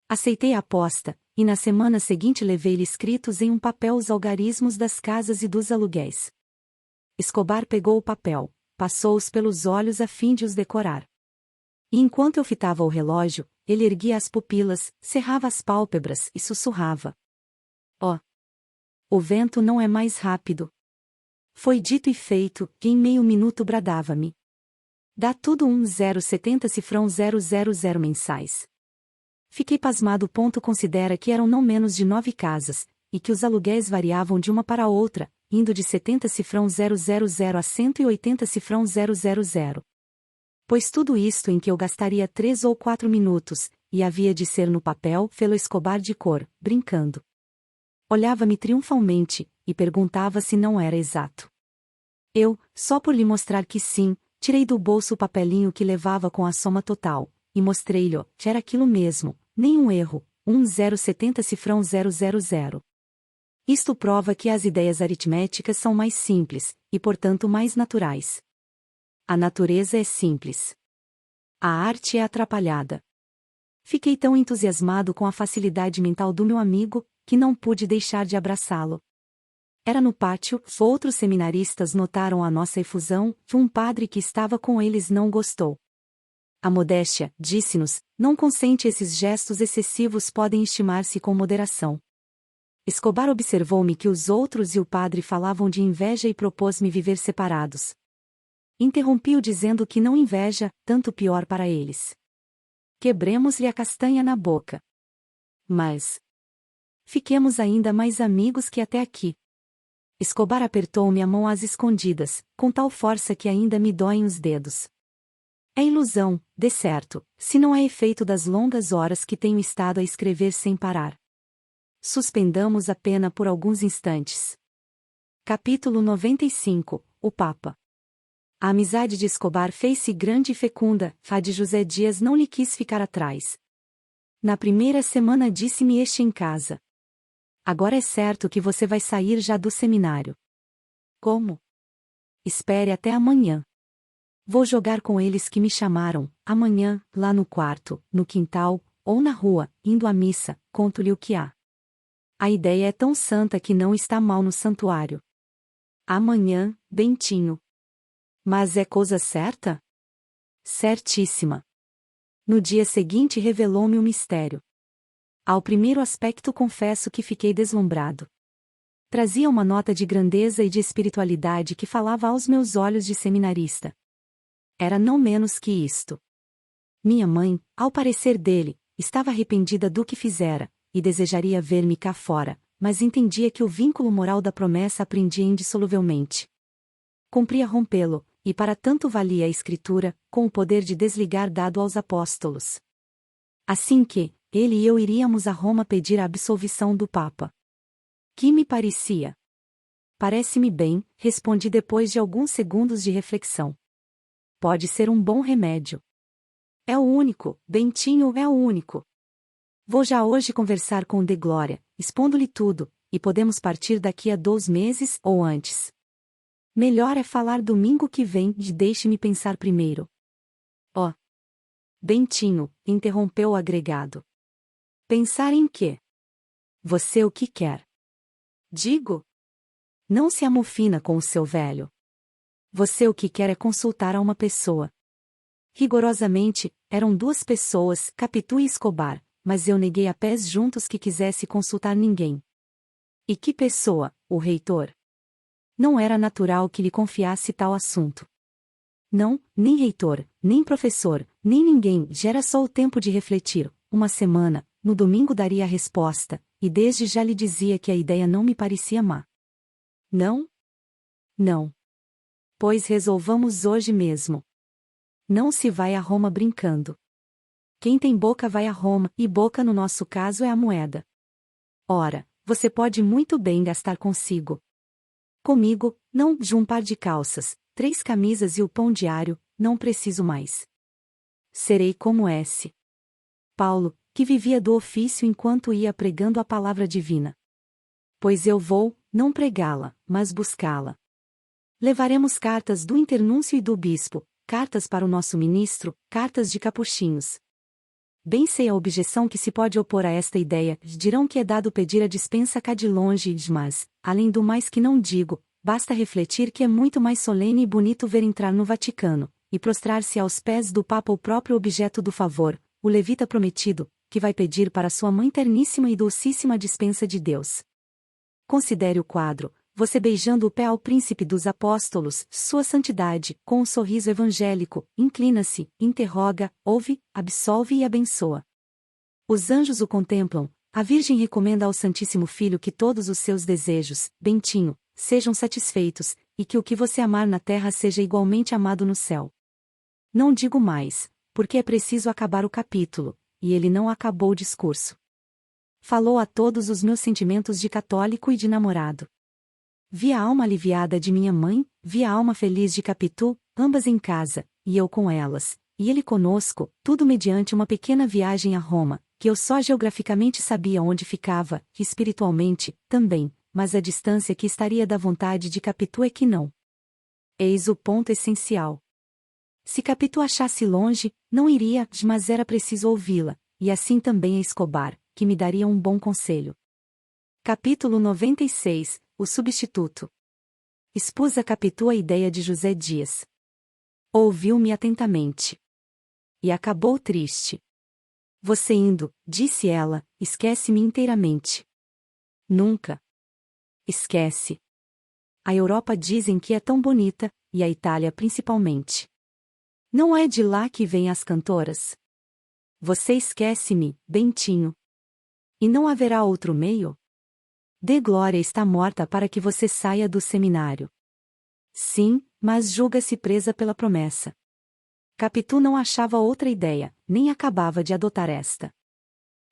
Aceitei a aposta, e na semana seguinte levei-lhe escritos em um papel os algarismos das casas e dos aluguéis. Escobar pegou o papel, passou-os pelos olhos a fim de os decorar. E enquanto eu fitava o relógio, ele erguia as pupilas, cerrava as pálpebras e sussurrava. Oh! O vento não é mais rápido. Foi dito e feito, e em meio minuto bradava-me. Dá tudo 1070 cifrão 000 mensais. Fiquei pasmado. Considera que eram não menos de 9 casas, e que os aluguéis variavam de uma para outra, indo de 70 cifrão 000 a 180 cifrão 000. Pois tudo isto em que eu gastaria 3 ou 4 minutos, e havia de ser no papel, fê-lo Escobar de cor, brincando. Olhava-me triunfalmente, e perguntava se não era exato. Eu, só por lhe mostrar que sim, tirei do bolso o papelinho que levava com a soma total, e mostrei-lhe que era aquilo mesmo, nenhum erro, 1070 cifrão 000. Isto prova que as ideias aritméticas são mais simples, e portanto mais naturais. A natureza é simples. A arte é atrapalhada. Fiquei tão entusiasmado com a facilidade mental do meu amigo, que não pude deixar de abraçá-lo. Era no pátio, outros seminaristas notaram a nossa efusão, que um padre que estava com eles não gostou. A modéstia, disse-nos, não consente esses gestos excessivos podem estimar-se com moderação. Escobar observou-me que os outros e o padre falavam de inveja e propôs-me viver separados. Interrompi-o dizendo que não inveja, tanto pior para eles. Quebremos-lhe a castanha na boca. Mas fiquemos ainda mais amigos que até aqui. Escobar apertou-me a mão às escondidas, com tal força que ainda me doem os dedos. É ilusão, de certo, se não é efeito das longas horas que tenho estado a escrever sem parar. Suspendamos a pena por alguns instantes. Capítulo 95, O Papa. A amizade de Escobar fez-se grande e fecunda, a de José Dias não lhe quis ficar atrás. Na primeira semana disse-me este em casa. Agora é certo que você vai sair já do seminário. Como? Espere até amanhã. Vou jogar com eles que me chamaram, amanhã, lá no quarto, no quintal, ou na rua, indo à missa, conto-lhe o que há. A ideia é tão santa que não está mal no santuário. Amanhã, Bentinho. Mas é coisa certa? Certíssima. No dia seguinte revelou-me o mistério. Ao primeiro aspecto confesso que fiquei deslumbrado. Trazia uma nota de grandeza e de espiritualidade que falava aos meus olhos de seminarista. Era não menos que isto. Minha mãe, ao parecer dele, estava arrependida do que fizera, e desejaria ver-me cá fora, mas entendia que o vínculo moral da promessa a prendia indissoluvelmente. Cumpria rompê-lo, e para tanto valia a Escritura, com o poder de desligar dado aos apóstolos. Assim que, ele e eu iríamos a Roma pedir a absolvição do Papa. Que me parecia? Parece-me bem, respondi depois de alguns segundos de reflexão. Pode ser um bom remédio. É o único, Bentinho é o único. Vou já hoje conversar com o de Glória, expondo-lhe tudo, e podemos partir daqui a 2 meses ou antes. Melhor é falar domingo que vem, deixe-me pensar primeiro. Ó. Bentinho, interrompeu o agregado. Pensar em quê? Você o que quer? Digo. Não se amofina com o seu velho. Você o que quer é consultar a uma pessoa. Rigorosamente, eram 2 pessoas, Capitu e Escobar, mas eu neguei a pés juntos que quisesse consultar ninguém. E que pessoa, o reitor? Não era natural que lhe confiasse tal assunto. Não, nem reitor, nem professor, nem ninguém, já era só o tempo de refletir, uma semana, no domingo daria a resposta, e desde já lhe dizia que a ideia não me parecia má. Não? Não. Pois resolvamos hoje mesmo. Não se vai a Roma brincando. Quem tem boca vai a Roma, e boca no nosso caso é a moeda. Ora, você pode muito bem gastar consigo. Comigo, não, de um par de calças, 3 camisas e o pão diário, não preciso mais. Serei como S. Paulo, que vivia do ofício enquanto ia pregando a palavra divina. Pois eu vou, não pregá-la, mas buscá-la. Levaremos cartas do internúncio e do bispo, cartas para o nosso ministro, cartas de capuchinhos. Bem sei a objeção que se pode opor a esta ideia, dirão que é dado pedir a dispensa cá de longe, mas, além do mais que não digo, basta refletir que é muito mais solene e bonito ver entrar no Vaticano, e prostrar-se aos pés do Papa o próprio objeto do favor, o levita prometido, que vai pedir para sua mãe terníssima e docíssima dispensa de Deus. Considere o quadro, você beijando o pé ao príncipe dos apóstolos, sua santidade, com um sorriso evangélico, inclina-se, interroga, ouve, absolve e abençoa. Os anjos o contemplam, a Virgem recomenda ao Santíssimo Filho que todos os seus desejos, Bentinho, sejam satisfeitos, e que o que você amar na terra seja igualmente amado no céu. Não digo mais, porque é preciso acabar o capítulo, e ele não acabou o discurso. Falou a todos os meus sentimentos de católico e de namorado. Vi a alma aliviada de minha mãe, vi a alma feliz de Capitu, ambas em casa, e eu com elas, e ele conosco, tudo mediante uma pequena viagem a Roma, que eu só geograficamente sabia onde ficava, e espiritualmente, também, mas a distância que estaria da vontade de Capitu é que não. Eis o ponto essencial. Se Capitu achasse longe, não iria, mas era preciso ouvi-la, e assim também a Escobar, que me daria um bom conselho. Capítulo 96, o substituto. Expus a Capitu a ideia de José Dias. Ouviu-me atentamente. E acabou triste. Você indo, disse ela, esquece-me inteiramente. Nunca. Esquece. A Europa dizem que é tão bonita, e a Itália principalmente. Não é de lá que vêm as cantoras? Você esquece-me, Bentinho. E não haverá outro meio? De Glória está morta para que você saia do seminário. Sim, mas julga-se presa pela promessa. Capitu não achava outra ideia, nem acabava de adotar esta.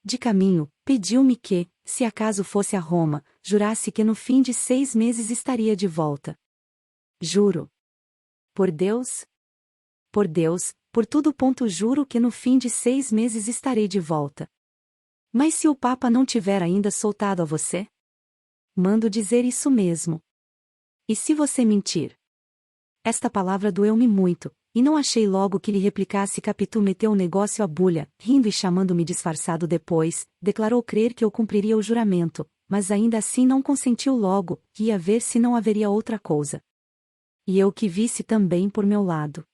De caminho, pediu-me que, se acaso fosse a Roma, jurasse que no fim de 6 meses estaria de volta. Juro. Por Deus? Por Deus, por tudo juro que no fim de 6 meses estarei de volta. Mas se o Papa não tiver ainda soltado a você? Mando dizer isso mesmo. E se você mentir? Esta palavra doeu-me muito, e não achei logo que lhe replicasse. Capitu meteu o negócio à bulha, rindo e chamando-me disfarçado depois, declarou crer que eu cumpriria o juramento, mas ainda assim não consentiu logo, que ia ver se não haveria outra coisa. E eu que visse também por meu lado.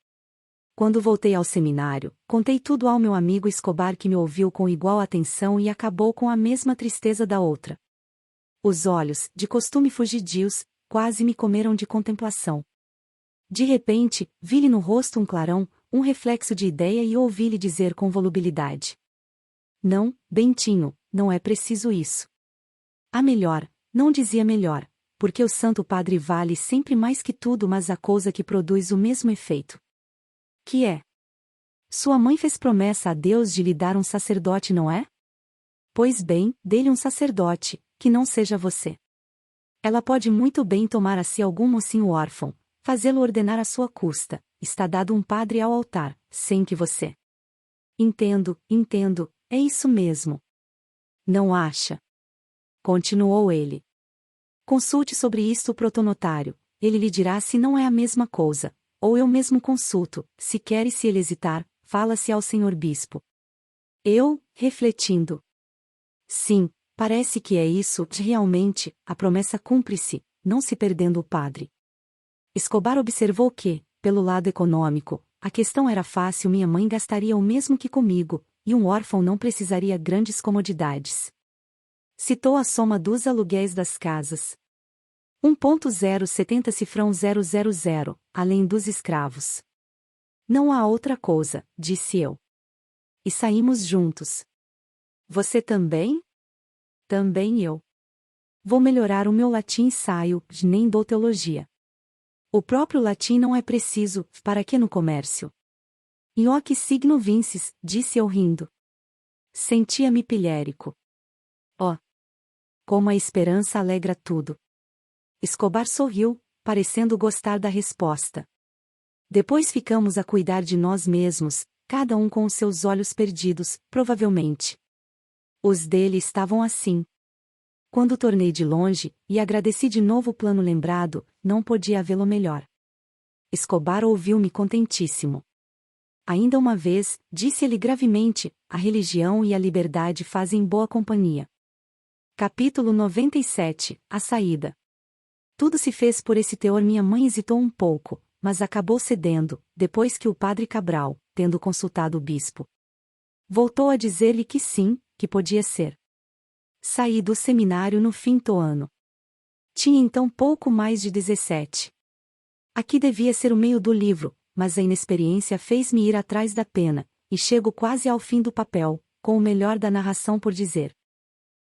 Quando voltei ao seminário, contei tudo ao meu amigo Escobar, que me ouviu com igual atenção e acabou com a mesma tristeza da outra. Os olhos, de costume fugidios, quase me comeram de contemplação. De repente, vi-lhe no rosto um clarão, um reflexo de ideia e ouvi-lhe dizer com volubilidade: Não, Bentinho, não é preciso isso. A melhor, não dizia melhor, porque o Santo Padre vale sempre mais que tudo, mas a coisa que produz o mesmo efeito. Que é? Sua mãe fez promessa a Deus de lhe dar um sacerdote, não é? Pois bem, dê-lhe um sacerdote, que não seja você. Ela pode muito bem tomar a si algum mocinho órfão, fazê-lo ordenar à sua custa, está dado um padre ao altar, sem que você. Entendo, é isso mesmo. Não acha? Continuou ele. Consulte sobre isto o protonotário, ele lhe dirá se não é a mesma coisa, ou eu mesmo consulto, se quer, e se ele hesitar, fala-se ao senhor bispo. Eu, refletindo. Sim, parece que é isso, realmente, a promessa cumpre-se, não se perdendo o padre. Escobar observou que, pelo lado econômico, a questão era fácil. Minha mãe gastaria o mesmo que comigo, e um órfão não precisaria grandes comodidades. Citou a soma dos aluguéis das casas. 1,070 cifrão 000, além dos escravos. Não há outra coisa, disse eu. E saímos juntos. Você também? Também eu. Vou melhorar o meu latim e saio, nem dou teologia. O próprio latim não é preciso, para que no comércio? E ó que signo vinces, disse eu rindo. Sentia-me pilhérico. Ó! Como a esperança alegra tudo. Escobar sorriu, parecendo gostar da resposta. Depois ficamos a cuidar de nós mesmos, cada um com os seus olhos perdidos, provavelmente. Os dele estavam assim. Quando tornei de longe, e agradeci de novo o plano lembrado, não podia havê-lo melhor. Escobar ouviu-me contentíssimo. Ainda uma vez, disse ele gravemente, a religião e a liberdade fazem boa companhia. Capítulo 97, a saída. Tudo se fez por esse teor. Minha mãe hesitou um pouco, mas acabou cedendo, depois que o padre Cabral, tendo consultado o bispo, voltou a dizer-lhe que sim, que podia ser. Saí do seminário no 5º ano. Tinha então pouco mais de 17. Aqui devia ser o meio do livro, mas a inexperiência fez-me ir atrás da pena, e chego quase ao fim do papel, com o melhor da narração por dizer.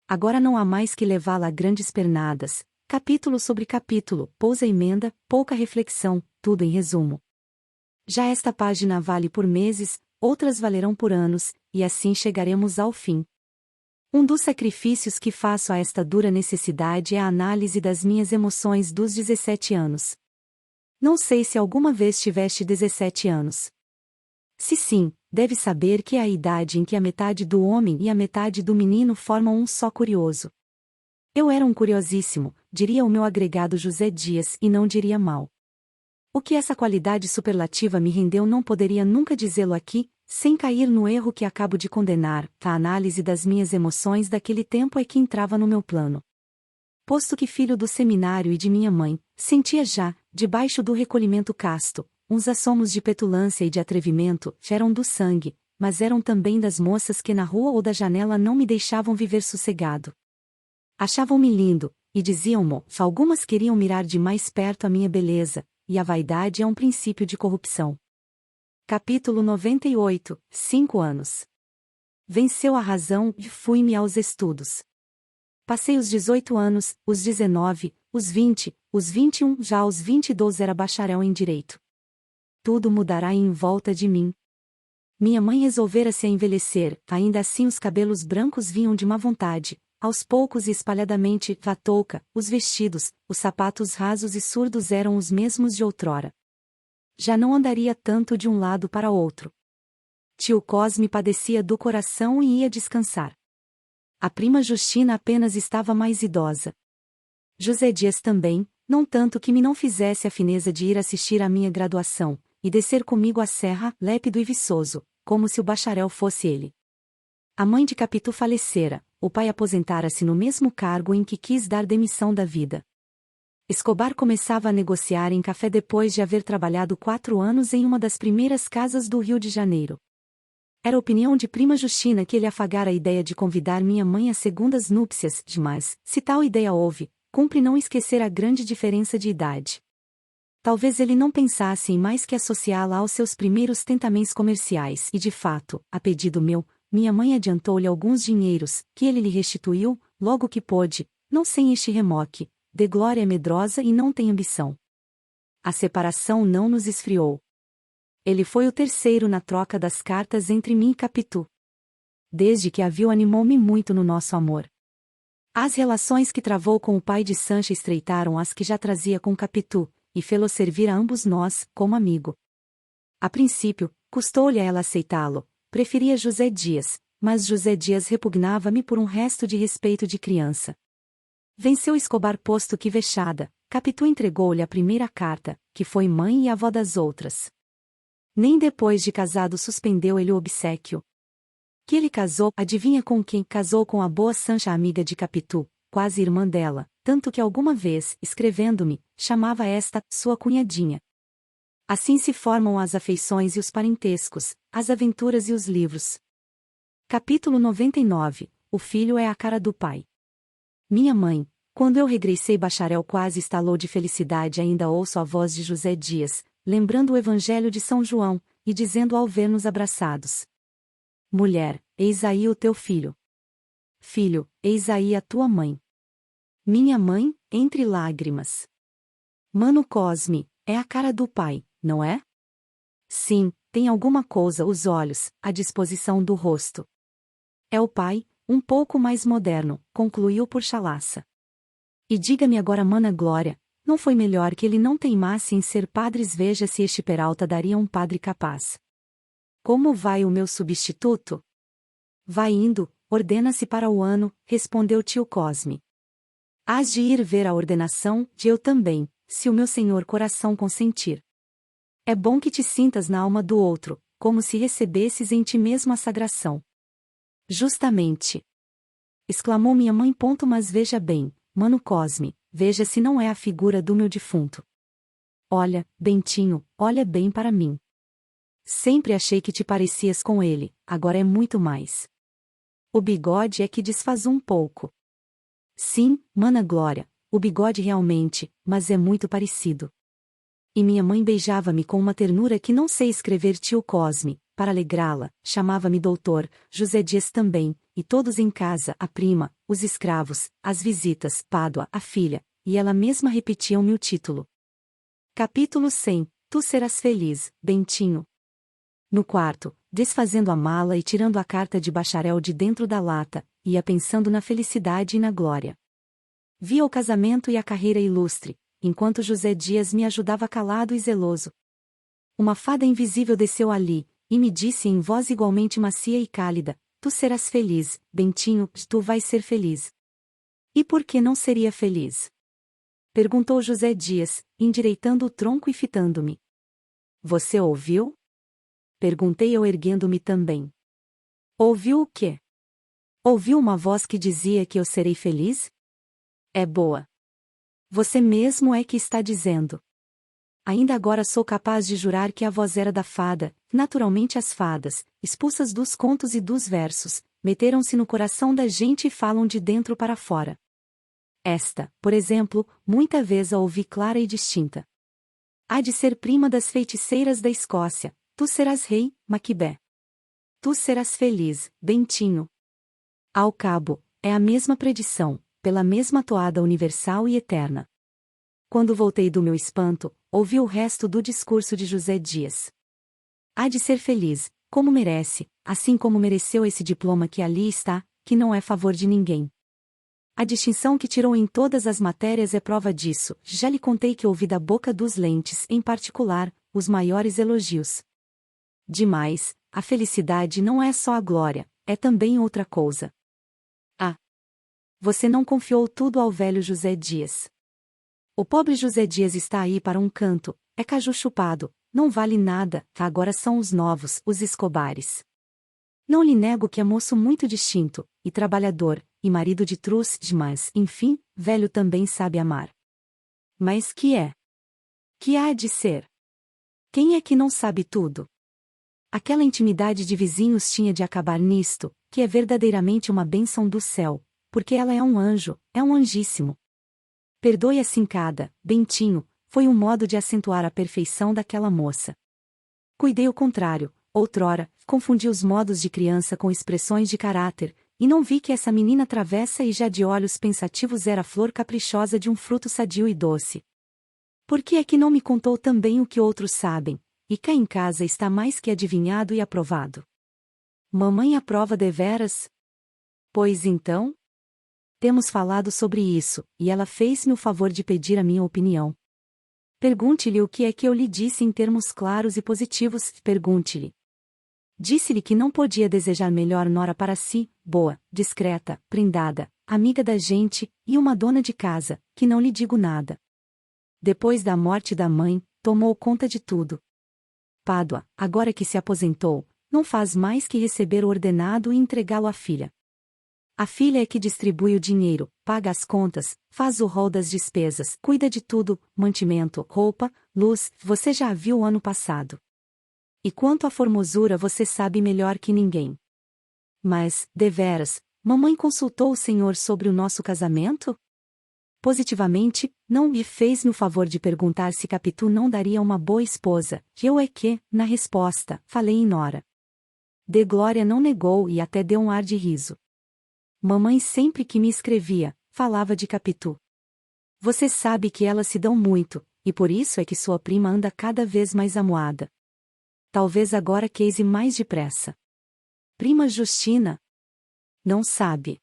Agora não há mais que levá-la a grandes pernadas, capítulo sobre capítulo, pousa emenda, pouca reflexão, tudo em resumo. Já esta página vale por meses, outras valerão por anos, e assim chegaremos ao fim. Um dos sacrifícios que faço a esta dura necessidade é a análise das minhas emoções dos 17 anos. Não sei se alguma vez tiveste 17 anos. Se sim, deve saber que é a idade em que a metade do homem e a metade do menino formam um só curioso. Eu era um curiosíssimo, diria o meu agregado José Dias e não diria mal. O que essa qualidade superlativa me rendeu não poderia nunca dizê-lo aqui, sem cair no erro que acabo de condenar. A análise das minhas emoções daquele tempo é que entrava no meu plano. Posto que filho do seminário e de minha mãe, sentia já, debaixo do recolhimento casto, uns assomos de petulância e de atrevimento, eram do sangue, mas eram também das moças que na rua ou da janela não me deixavam viver sossegado. Achavam-me lindo, e diziam-mo, algumas queriam mirar de mais perto a minha beleza, e a vaidade é um princípio de corrupção. Capítulo 98, 5 anos. Venceu a razão e fui-me aos estudos. Passei os 18 anos, os 19, os 20, os 21, já aos 22 era bacharel em Direito. Tudo mudará em volta de mim. Minha mãe resolvera-se a envelhecer, ainda assim os cabelos brancos vinham de má vontade, aos poucos e espalhadamente, a touca, os vestidos, os sapatos rasos e surdos eram os mesmos de outrora. Já não andaria tanto de um lado para outro. Tio Cosme padecia do coração e ia descansar. A prima Justina apenas estava mais idosa. José Dias também, não tanto que me não fizesse a fineza de ir assistir à minha graduação, e descer comigo a serra, lépido e viçoso, como se o bacharel fosse ele. A mãe de Capitu falecera, o pai aposentara-se no mesmo cargo em que quis dar demissão da vida. Escobar começava a negociar em café depois de haver trabalhado 4 anos em uma das primeiras casas do Rio de Janeiro. Era opinião de prima Justina que ele afagara a ideia de convidar minha mãe às segundas núpcias, mas, se tal ideia houve, cumpre não esquecer a grande diferença de idade. Talvez ele não pensasse em mais que associá-la aos seus primeiros tentamentos comerciais e de fato, a pedido meu, minha mãe adiantou-lhe alguns dinheiros, que ele lhe restituiu, logo que pôde, não sem este remoque, de glória é medrosa e não tem ambição. A separação não nos esfriou. Ele foi o terceiro na troca das cartas entre mim e Capitu. Desde que a viu animou-me muito no nosso amor. As relações que travou com o pai de Sancha estreitaram as que já trazia com Capitu, e fê-lo servir a ambos nós, como amigo. A princípio, custou-lhe a ela aceitá-lo, preferia José Dias, mas José Dias repugnava-me por um resto de respeito de criança. Venceu Escobar posto que vexada, Capitu entregou-lhe a primeira carta, que foi mãe e avó das outras. Nem depois de casado suspendeu ele o obséquio. Que ele casou, adivinha com quem? Casou com a boa Sancha amiga de Capitu, quase irmã dela, tanto que alguma vez, escrevendo-me, chamava esta, sua cunhadinha. Assim se formam as afeições e os parentescos, as aventuras e os livros. Capítulo 99. O filho é a cara do pai. Minha mãe, quando eu regressei bacharel quase estalou de felicidade ainda ouço a voz de José Dias, lembrando o Evangelho de São João, e dizendo ao ver-nos abraçados: Mulher, eis aí o teu filho. Filho, eis aí a tua mãe. Minha mãe, entre lágrimas. Mano Cosme, é a cara do pai, não é? Sim, tem alguma coisa os olhos, a disposição do rosto. É o pai, um pouco mais moderno, concluiu por chalaça. E diga-me agora, mana Glória, não foi melhor que ele não teimasse em ser padres? Veja se este Peralta daria um padre capaz. Como vai o meu substituto? Vai indo, ordena-se para o ano, respondeu tio Cosme. Hás de ir ver a ordenação, de eu também, se o meu senhor coração consentir. É bom que te sintas na alma do outro, como se recebesses em ti mesmo a sagração. Justamente. Exclamou minha mãe. Mas veja bem, mano Cosme, veja se não é a figura do meu defunto. Olha, Bentinho, olha bem para mim. Sempre achei que te parecias com ele, agora é muito mais. O bigode é que desfaz um pouco. Sim, mana Glória, o bigode realmente, mas é muito parecido. E minha mãe beijava-me com uma ternura que não sei escrever. Tio Cosme, para alegrá-la, chamava-me doutor, José Dias também, e todos em casa, a prima, os escravos, as visitas, Pádua, a filha, e ela mesma repetiam-me o título. Capítulo 100. Tu serás feliz, Bentinho. No quarto, desfazendo a mala e tirando a carta de bacharel de dentro da lata, ia pensando na felicidade e na glória. Via o casamento e a carreira ilustre, enquanto José Dias me ajudava calado e zeloso. Uma fada invisível desceu ali, e me disse em voz igualmente macia e cálida: tu serás feliz, Bentinho, tu vais ser feliz. E por que não seria feliz? Perguntou José Dias, endireitando o tronco e fitando-me. Você ouviu? Perguntei eu erguendo-me também. Ouviu o quê? Ouviu uma voz que dizia que eu serei feliz? É boa. Você mesmo é que está dizendo. Ainda agora sou capaz de jurar que a voz era da fada. Naturalmente as fadas, expulsas dos contos e dos versos, meteram-se no coração da gente e falam de dentro para fora. Esta, por exemplo, muita vez a ouvi clara e distinta. Há de ser prima das feiticeiras da Escócia. Tu serás rei, Maquibé. Tu serás feliz, Bentinho. Ao cabo, é a mesma predição, pela mesma toada universal e eterna. Quando voltei do meu espanto, ouvi o resto do discurso de José Dias. Há de ser feliz, como merece, assim como mereceu esse diploma que ali está, que não é favor de ninguém. A distinção que tirou em todas as matérias é prova disso. Já lhe contei que ouvi da boca dos Lentes, em particular, os maiores elogios. Demais, a felicidade não é só a glória, é também outra coisa. Ah! Você não confiou tudo ao velho José Dias. O pobre José Dias está aí para um canto, é caju chupado, não vale nada, agora são os novos, os Escobares. Não lhe nego que é moço muito distinto, e trabalhador, e marido de truz, mas, enfim, velho também sabe amar. Mas que é? Que há de ser? Quem é que não sabe tudo? Aquela intimidade de vizinhos tinha de acabar nisto, que é verdadeiramente uma bênção do céu, porque ela é um anjo, é um anjíssimo. Perdoe a cincada, Bentinho, foi um modo de acentuar a perfeição daquela moça. Cuidei o contrário, outrora, confundi os modos de criança com expressões de caráter, e não vi que essa menina travessa e já de olhos pensativos era a flor caprichosa de um fruto sadio e doce. Por que é que não me contou também o que outros sabem, e cá em casa está mais que adivinhado e aprovado? Mamãe aprova deveras? Pois então? Temos falado sobre isso, e ela fez-me o favor de pedir a minha opinião. Pergunte-lhe o que é que eu lhe disse em termos claros e positivos, pergunte-lhe. Disse-lhe que não podia desejar melhor nora para si, boa, discreta, prendada, amiga da gente, e uma dona de casa, que não lhe digo nada. Depois da morte da mãe, tomou conta de tudo. Pádua, agora que se aposentou, não faz mais que receber o ordenado e entregá-lo à filha. A filha é que distribui o dinheiro, paga as contas, faz o rol das despesas, cuida de tudo, mantimento, roupa, luz, você já a viu o ano passado. E quanto à formosura você sabe melhor que ninguém. Mas, deveras, mamãe consultou o senhor sobre o nosso casamento? Positivamente, não me fez-me o favor de perguntar se Capitu não daria uma boa esposa, que eu é que, na resposta, falei em nora. De Glória não negou e até deu um ar de riso. Mamãe sempre que me escrevia, falava de Capitu. Você sabe que elas se dão muito, e por isso é que sua prima anda cada vez mais amuada. Talvez agora queise mais depressa. Prima Justina? Não sabe.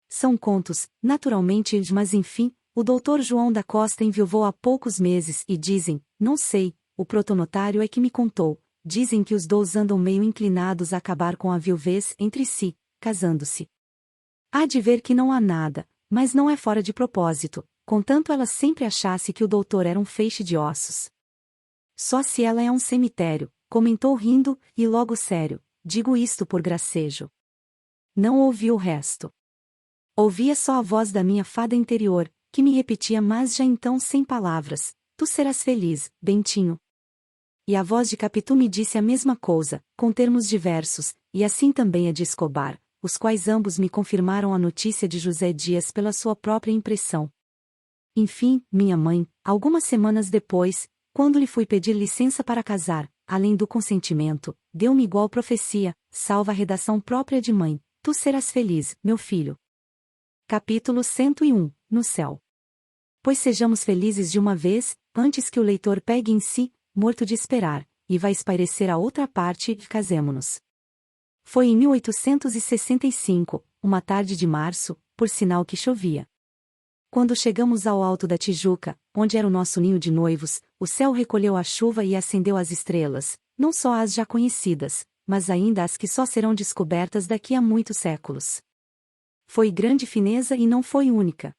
São contos, naturalmente, mas enfim, o doutor João da Costa enviuvou há poucos meses e dizem, não sei, o protonotário é que me contou, dizem que os dois andam meio inclinados a acabar com a viuvez entre si, casando-se. Há de ver que não há nada, mas não é fora de propósito, contanto ela sempre achasse que o doutor era um feixe de ossos. Só se ela é um cemitério, comentou rindo, e logo sério, digo isto por gracejo. Não ouvi o resto. Ouvia só a voz da minha fada interior, que me repetia mas já então sem palavras, tu serás feliz, Bentinho. E a voz de Capitu me disse a mesma coisa, com termos diversos, e assim também a de Escobar, os quais ambos me confirmaram a notícia de José Dias pela sua própria impressão. Enfim, minha mãe, algumas semanas depois, quando lhe fui pedir licença para casar, além do consentimento, deu-me igual profecia, salva a redação própria de mãe, tu serás feliz, meu filho. Capítulo 101, no céu. Pois sejamos felizes de uma vez, antes que o leitor pegue em si, morto de esperar, e vá espairecer a outra parte, e casemo-nos. Foi em 1865, uma tarde de março, por sinal que chovia. Quando chegamos ao alto da Tijuca, onde era o nosso ninho de noivos, o céu recolheu a chuva e acendeu as estrelas, não só as já conhecidas, mas ainda as que só serão descobertas daqui a muitos séculos. Foi grande fineza e não foi única.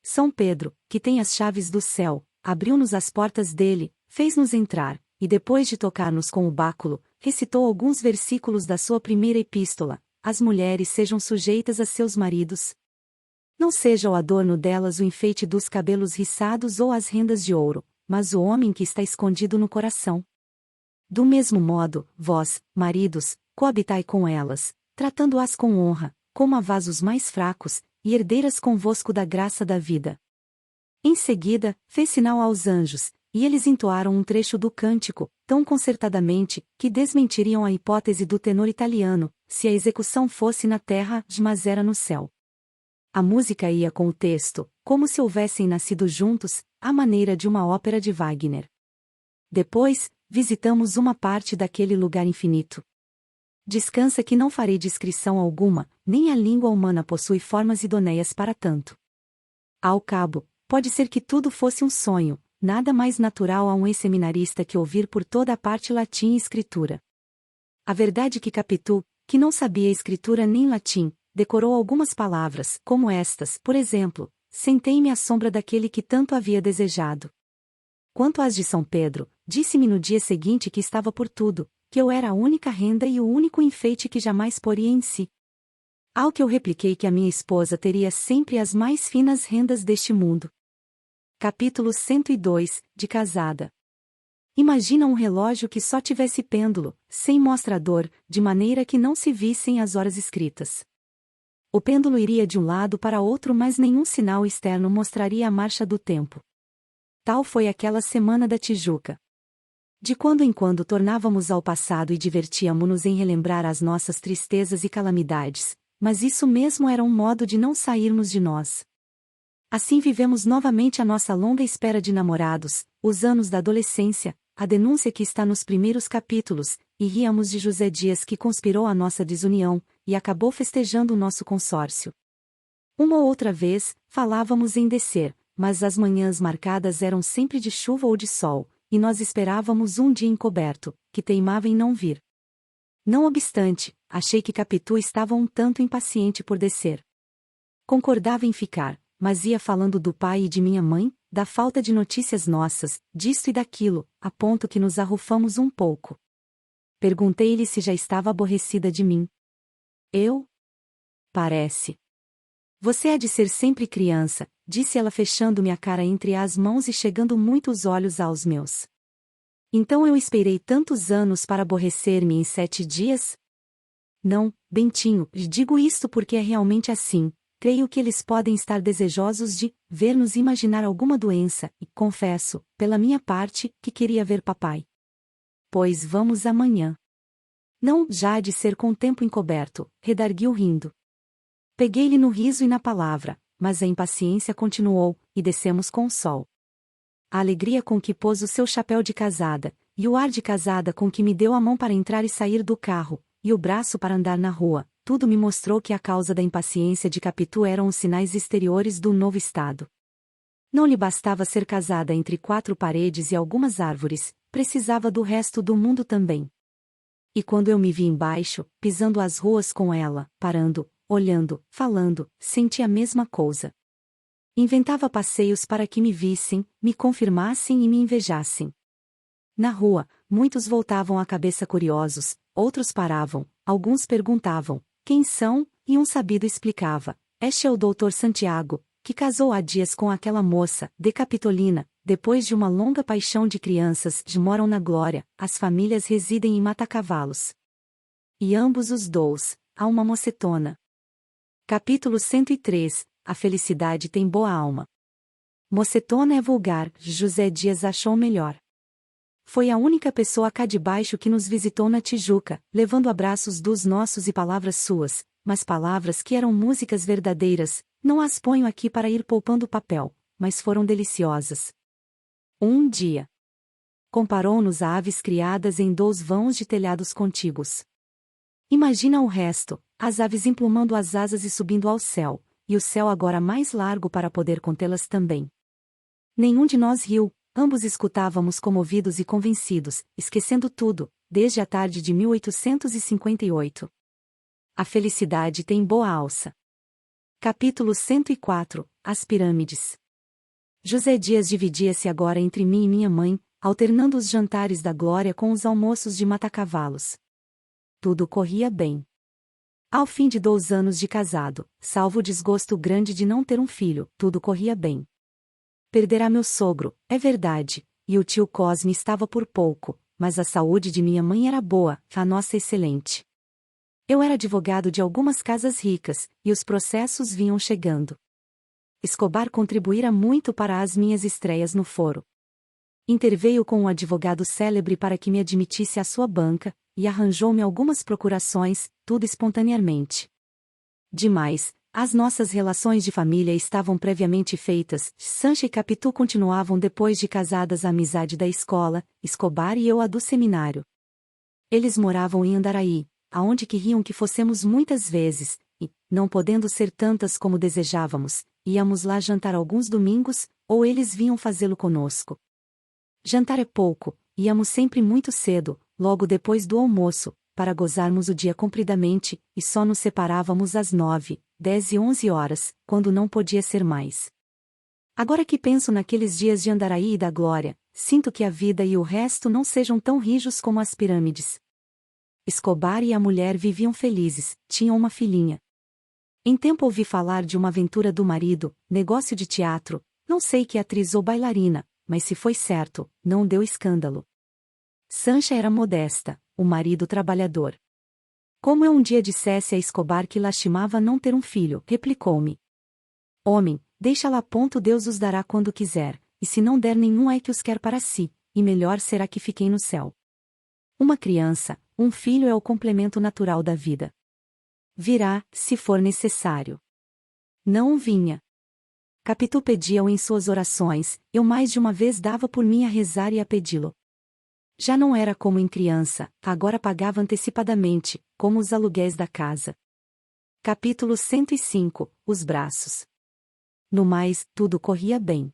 São Pedro, que tem as chaves do céu, abriu-nos as portas dele, fez-nos entrar, e depois de tocar-nos com o báculo, recitou alguns versículos da sua primeira epístola: as mulheres sejam sujeitas a seus maridos. Não seja o adorno delas o enfeite dos cabelos riçados ou as rendas de ouro, mas o homem que está escondido no coração. Do mesmo modo, vós, maridos, coabitai com elas, tratando-as com honra, como a vasos mais fracos, e herdeiras convosco da graça da vida. Em seguida, fez sinal aos anjos, e eles entoaram um trecho do cântico, tão concertadamente, que desmentiriam a hipótese do tenor italiano, se a execução fosse na terra, mas era no céu. A música ia com o texto, como se houvessem nascido juntos, à maneira de uma ópera de Wagner. Depois, visitamos uma parte daquele lugar infinito. Descansa que não farei descrição alguma, nem a língua humana possui formas idôneas para tanto. Ao cabo, pode ser que tudo fosse um sonho, nada mais natural a um ex-seminarista que ouvir por toda a parte latim e escritura. A verdade é que Capitu, que não sabia escritura nem latim, decorou algumas palavras, como estas, por exemplo: sentei-me à sombra daquele que tanto havia desejado. Quanto às de São Pedro, disse-me no dia seguinte que estava por tudo, que eu era a única renda e o único enfeite que jamais poria em si. Ao que eu repliquei que a minha esposa teria sempre as mais finas rendas deste mundo. Capítulo 102, de casada. Imagina um relógio que só tivesse pêndulo, sem mostrador, de maneira que não se vissem as horas escritas. O pêndulo iria de um lado para outro, mas nenhum sinal externo mostraria a marcha do tempo. Tal foi aquela semana da Tijuca. De quando em quando tornávamos ao passado e divertíamo-nos em relembrar as nossas tristezas e calamidades, mas isso mesmo era um modo de não sairmos de nós. Assim vivemos novamente a nossa longa espera de namorados, os anos da adolescência, a denúncia que está nos primeiros capítulos, e ríamos de José Dias que conspirou a nossa desunião, e acabou festejando o nosso consórcio. Uma ou outra vez, falávamos em descer, mas as manhãs marcadas eram sempre de chuva ou de sol, e nós esperávamos um dia encoberto, que teimava em não vir. Não obstante, achei que Capitu estava um tanto impaciente por descer. Concordava em ficar, mas ia falando do pai e de minha mãe, da falta de notícias nossas, disto e daquilo, a ponto que nos arrufamos um pouco. Perguntei-lhe se já estava aborrecida de mim. Eu? Parece. Você há de ser sempre criança, disse ela fechando-me a cara entre as mãos e chegando muito os olhos aos meus. Então eu esperei tantos anos para aborrecer-me em 7 dias? Não, Bentinho, digo isto porque é realmente assim. Creio que eles podem estar desejosos de ver-nos imaginar alguma doença, e confesso, pela minha parte, que queria ver papai. Pois vamos amanhã. Não, já há de ser com o tempo encoberto, redarguiu rindo. Peguei-lhe no riso e na palavra, mas a impaciência continuou, e descemos com o sol. A alegria com que pôs o seu chapéu de casada, e o ar de casada com que me deu a mão para entrar e sair do carro, e o braço para andar na rua, tudo me mostrou que a causa da impaciência de Capitu eram os sinais exteriores do novo estado. Não lhe bastava ser casada entre 4 paredes e algumas árvores, precisava do resto do mundo também. E quando eu me vi embaixo, pisando as ruas com ela, parando, olhando, falando, senti a mesma coisa. Inventava passeios para que me vissem, me confirmassem e me invejassem. Na rua, muitos voltavam a cabeça curiosos, outros paravam, alguns perguntavam: quem são? E um sabido explicava: este é o doutor Santiago, que casou há dias com aquela moça, de Capitolina, depois de uma longa paixão de crianças, moram na glória, as famílias residem em Matacavalos. E ambos os dous, há uma mocetona. Capítulo 103, a felicidade tem boa alma. Mocetona é vulgar, José Dias achou melhor. Foi a única pessoa cá de baixo que nos visitou na Tijuca, levando abraços dos nossos e palavras suas, mas palavras que eram músicas verdadeiras, não as ponho aqui para ir poupando papel, mas foram deliciosas. Um dia. Comparou-nos a aves criadas em 2 vãos de telhados contíguos. Imagina o resto, as aves emplumando as asas e subindo ao céu, e o céu agora mais largo para poder contê-las também. Nenhum de nós riu, ambos escutávamos comovidos e convencidos, esquecendo tudo, desde a tarde de 1858. A felicidade tem boa alça. Capítulo 104 – As Pirâmides. José Dias dividia-se agora entre mim e minha mãe, alternando os jantares da glória com os almoços de mata-cavalos. Tudo corria bem. Ao fim de 2 anos de casado, salvo o desgosto grande de não ter um filho, tudo corria bem. Perderá meu sogro, é verdade, e o tio Cosme estava por pouco, mas a saúde de minha mãe era boa, a nossa excelente. Eu era advogado de algumas casas ricas, e os processos vinham chegando. Escobar contribuíra muito para as minhas estreias no foro. Interveio com um advogado célebre para que me admitisse à sua banca, e arranjou-me algumas procurações, tudo espontaneamente. Demais, as nossas relações de família estavam previamente feitas, Sancha e Capitu continuavam depois de casadas a amizade da escola, Escobar e eu a do seminário. Eles moravam em Andaraí, aonde queriam que fossemos muitas vezes, e, não podendo ser tantas como desejávamos, íamos lá jantar alguns domingos, ou eles vinham fazê-lo conosco. Jantar é pouco, íamos sempre muito cedo, logo depois do almoço, para gozarmos o dia compridamente, e só nos separávamos às 9, 10 e 11 horas, quando não podia ser mais. Agora que penso naqueles dias de Andaraí e da Glória, sinto que a vida e o resto não sejam tão rijos como as pirâmides. Escobar e a mulher viviam felizes, tinham uma filhinha. Em tempo ouvi falar de uma aventura do marido, negócio de teatro, não sei que atriz ou bailarina, mas se foi certo, não deu escândalo. Sancha era modesta, o marido trabalhador. Como eu um dia dissesse a Escobar que lastimava não ter um filho, replicou-me: Homem, deixa lá, Deus os dará quando quiser, e se não der nenhum é que os quer para si, e melhor será que fiquem no céu. Uma criança, um filho é o complemento natural da vida. Virá, se for necessário. Não vinha. Capitu pedia-o em suas orações, eu mais de uma vez dava por mim a rezar e a pedi-lo. Já não era como em criança, agora pagava antecipadamente, como os aluguéis da casa. Capítulo 105 – Os braços. No mais, tudo corria bem.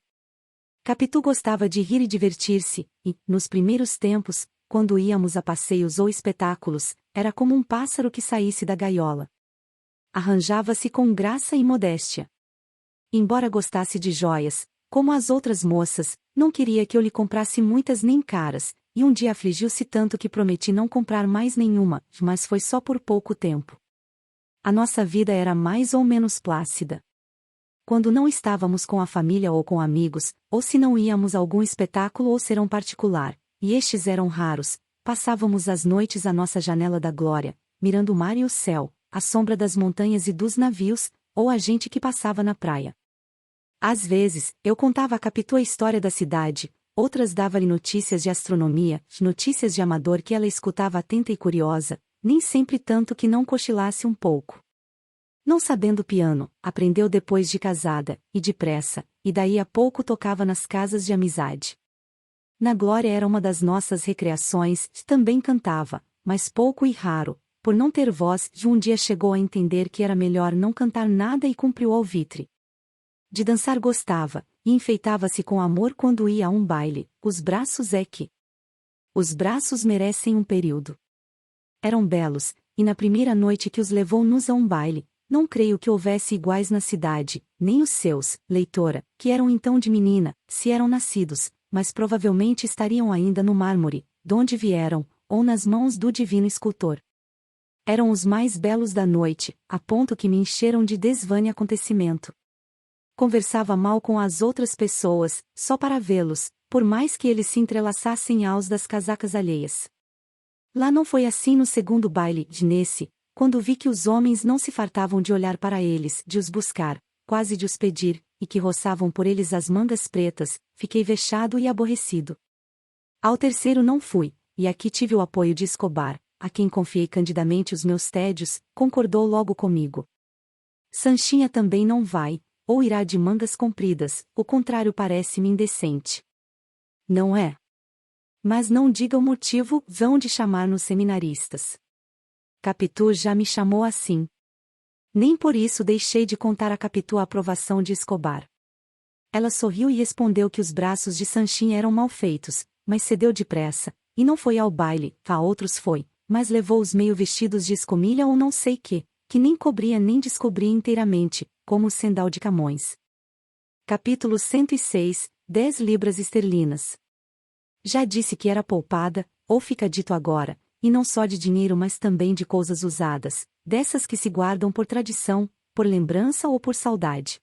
Capitu gostava de rir e divertir-se, e, nos primeiros tempos, quando íamos a passeios ou espetáculos, era como um pássaro que saísse da gaiola. Arranjava-se com graça e modéstia. Embora gostasse de joias, como as outras moças, não queria que eu lhe comprasse muitas nem caras, e um dia afligiu-se tanto que prometi não comprar mais nenhuma, mas foi só por pouco tempo. A nossa vida era mais ou menos plácida. Quando não estávamos com a família ou com amigos, ou se não íamos a algum espetáculo ou serão particular, e estes eram raros, passávamos as noites à nossa janela da glória, mirando o mar e o céu, a sombra das montanhas e dos navios, ou a gente que passava na praia. Às vezes, eu contava a Capitu a história da cidade, outras dava-lhe notícias de astronomia, notícias de amador que ela escutava atenta e curiosa, nem sempre tanto que não cochilasse um pouco. Não sabendo piano, aprendeu depois de casada, e depressa, e daí a pouco tocava nas casas de amizade. Na Glória era uma das nossas recreações, também cantava, mas pouco e raro, por não ter voz, um dia chegou a entender que era melhor não cantar nada e cumpriu o alvitre. De dançar gostava, e enfeitava-se com amor quando ia a um baile, os braços é que... Os braços merecem um período. Eram belos, e na primeira noite que os levou-nos a um baile, não creio que houvesse iguais na cidade, nem os seus, leitora, que eram então de menina, se eram nascidos, mas provavelmente estariam ainda no mármore, donde vieram, ou nas mãos do divino escultor. Eram os mais belos da noite, a ponto que me encheram de desvane acontecimento. Conversava mal com as outras pessoas, só para vê-los, por mais que eles se entrelaçassem aos das casacas alheias. Lá não foi assim no segundo baile, nesse, quando vi que os homens não se fartavam de olhar para eles, de os buscar, quase de os pedir, e que roçavam por eles as mangas pretas, fiquei vexado e aborrecido. Ao terceiro não fui, e aqui tive o apoio de Escobar, a quem confiei candidamente os meus tédios, concordou logo comigo. Sanchinha também não vai, ou irá de mangas compridas, o contrário parece-me indecente. Não é? Mas não diga o motivo, vão de chamar-nos seminaristas. Capitu já me chamou assim. Nem por isso deixei de contar a Capitu a aprovação de Escobar. Ela sorriu e respondeu que os braços de Sanchin eram mal feitos, mas cedeu depressa, e não foi ao baile, a outros foi, mas levou os meio vestidos de escomilha ou não sei que nem cobria nem descobria inteiramente, como o sendal de Camões. Capítulo 106, 10 libras esterlinas. Já disse que era poupada, ou fica dito agora, e não só de dinheiro mas também de coisas usadas, dessas que se guardam por tradição, por lembrança ou por saudade.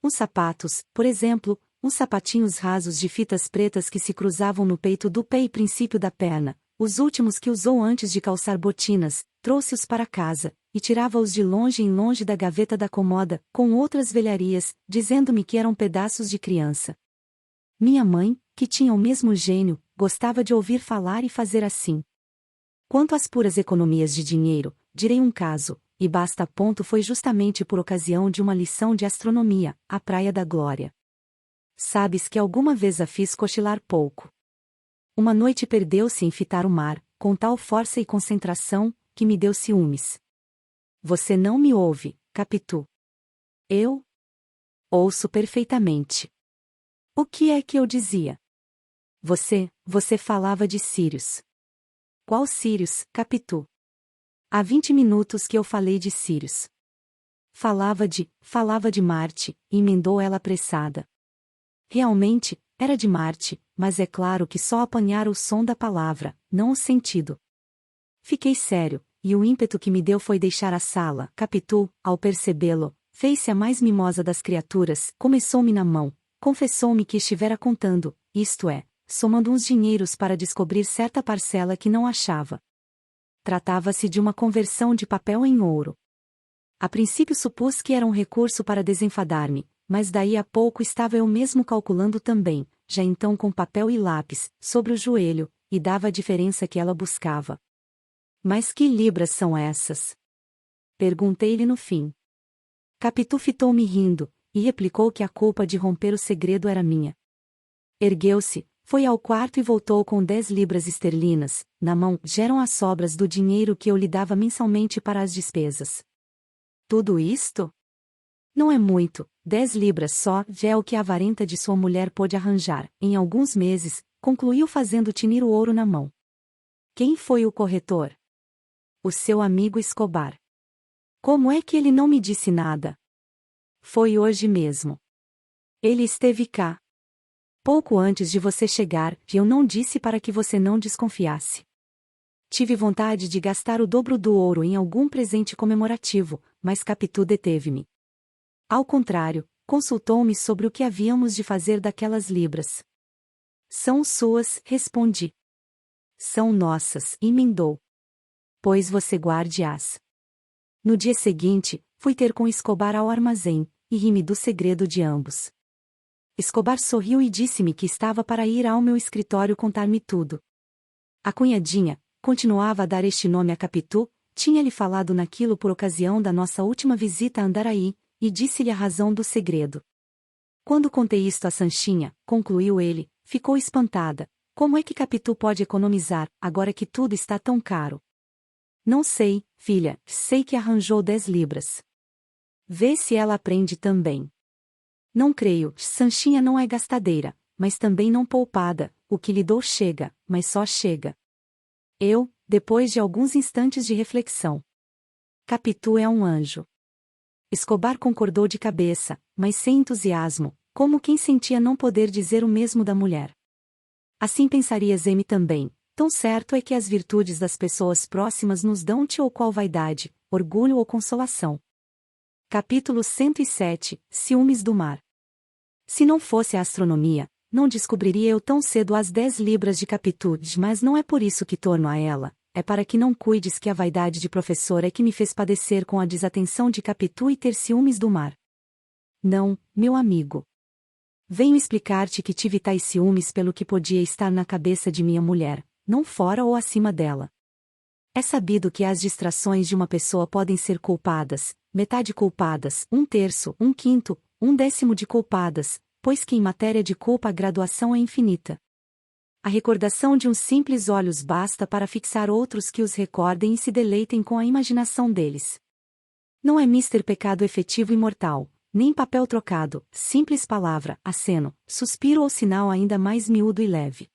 Uns sapatos, por exemplo, uns sapatinhos rasos de fitas pretas que se cruzavam no peito do pé e princípio da perna, os últimos que usou antes de calçar botinas, trouxe-os para casa, e tirava-os de longe em longe da gaveta da comoda, com outras velharias, dizendo-me que eram pedaços de criança. Minha mãe, que tinha o mesmo gênio, gostava de ouvir falar e fazer assim. Quanto às puras economias de dinheiro, direi um caso, e basta ponto foi justamente por ocasião de uma lição de astronomia, a Praia da Glória. Sabes que alguma vez a fiz cochilar pouco. Uma noite perdeu-se em fitar o mar, com tal força e concentração, que me deu ciúmes. Você não me ouve, Capitu. Eu? Ouço perfeitamente. O que é que eu dizia? Você falava de Sírios. Qual Sírios, Capitu? Há 20 minutos que eu falei de Sírios. Falava de Marte, emendou ela apressada. Realmente, era de Marte, mas é claro que só apanhara o som da palavra, não o sentido. Fiquei sério, e o ímpeto que me deu foi deixar a sala. Capitu, ao percebê-lo, fez-se a mais mimosa das criaturas, começou-me na mão, confessou-me que estivera contando, isto é, somando uns dinheiros para descobrir certa parcela que não achava. Tratava-se de uma conversão de papel em ouro. A princípio supus que era um recurso para desenfadar-me, mas daí a pouco estava eu mesmo calculando também, já então com papel e lápis, sobre o joelho, e dava a diferença que ela buscava. Mas que libras são essas? Perguntei-lhe no fim. Capitu fitou-me rindo, e replicou que a culpa de romper o segredo era minha. Ergueu-se, foi ao quarto e voltou com 10 libras esterlinas, na mão, geram as sobras do dinheiro que eu lhe dava mensalmente para as despesas. Tudo isto? Não é muito, 10 libras só, já é o que a avarenta de sua mulher pôde arranjar, em alguns meses, concluiu fazendo tinir o ouro na mão. Quem foi o corretor? O seu amigo Escobar. Como é que ele não me disse nada? Foi hoje mesmo. Ele esteve cá. Pouco antes de você chegar, eu não disse para que você não desconfiasse. Tive vontade de gastar o dobro do ouro em algum presente comemorativo, mas Capitu deteve-me. Ao contrário, consultou-me sobre o que havíamos de fazer daquelas libras. São suas, respondi. São nossas, emendou. Pois você guarde-as. No dia seguinte, fui ter com Escobar ao armazém, e ri-me do segredo de ambos. Escobar sorriu e disse-me que estava para ir ao meu escritório contar-me tudo. A cunhadinha, continuava a dar este nome a Capitu, tinha-lhe falado naquilo por ocasião da nossa última visita a Andaraí, e disse-lhe a razão do segredo. Quando contei isto a Sanchinha, concluiu ele, ficou espantada. Como é que Capitu pode economizar, agora que tudo está tão caro? Não sei, filha, sei que arranjou 10 libras. Vê se ela aprende também. Não creio, Sanchinha não é gastadeira, mas também não poupada, o que lhe dou chega, mas só chega. Eu, depois de alguns instantes de reflexão. Capitu é um anjo. Escobar concordou de cabeça, mas sem entusiasmo, como quem sentia não poder dizer o mesmo da mulher. Assim pensaria Zeme também, tão certo é que as virtudes das pessoas próximas nos dão-te ou qual vaidade, orgulho ou consolação. Capítulo 107, Ciúmes do mar. Se não fosse a astronomia, não descobriria eu tão cedo as 10 libras de Capitu, mas não é por isso que torno a ela. É para que não cuides que a vaidade de professor é que me fez padecer com a desatenção de Capitu e ter ciúmes do mar. Não, meu amigo. Venho explicar-te que tive tais ciúmes pelo que podia estar na cabeça de minha mulher, não fora ou acima dela. É sabido que as distrações de uma pessoa podem ser culpadas, metade culpadas, 1/3, 1/5, 1/10 de culpadas, pois que em matéria de culpa a graduação é infinita. A recordação de uns simples olhos basta para fixar outros que os recordem e se deleitem com a imaginação deles. Não é mister pecado efetivo e mortal, nem papel trocado, simples palavra, aceno, suspiro ou sinal ainda mais miúdo e leve.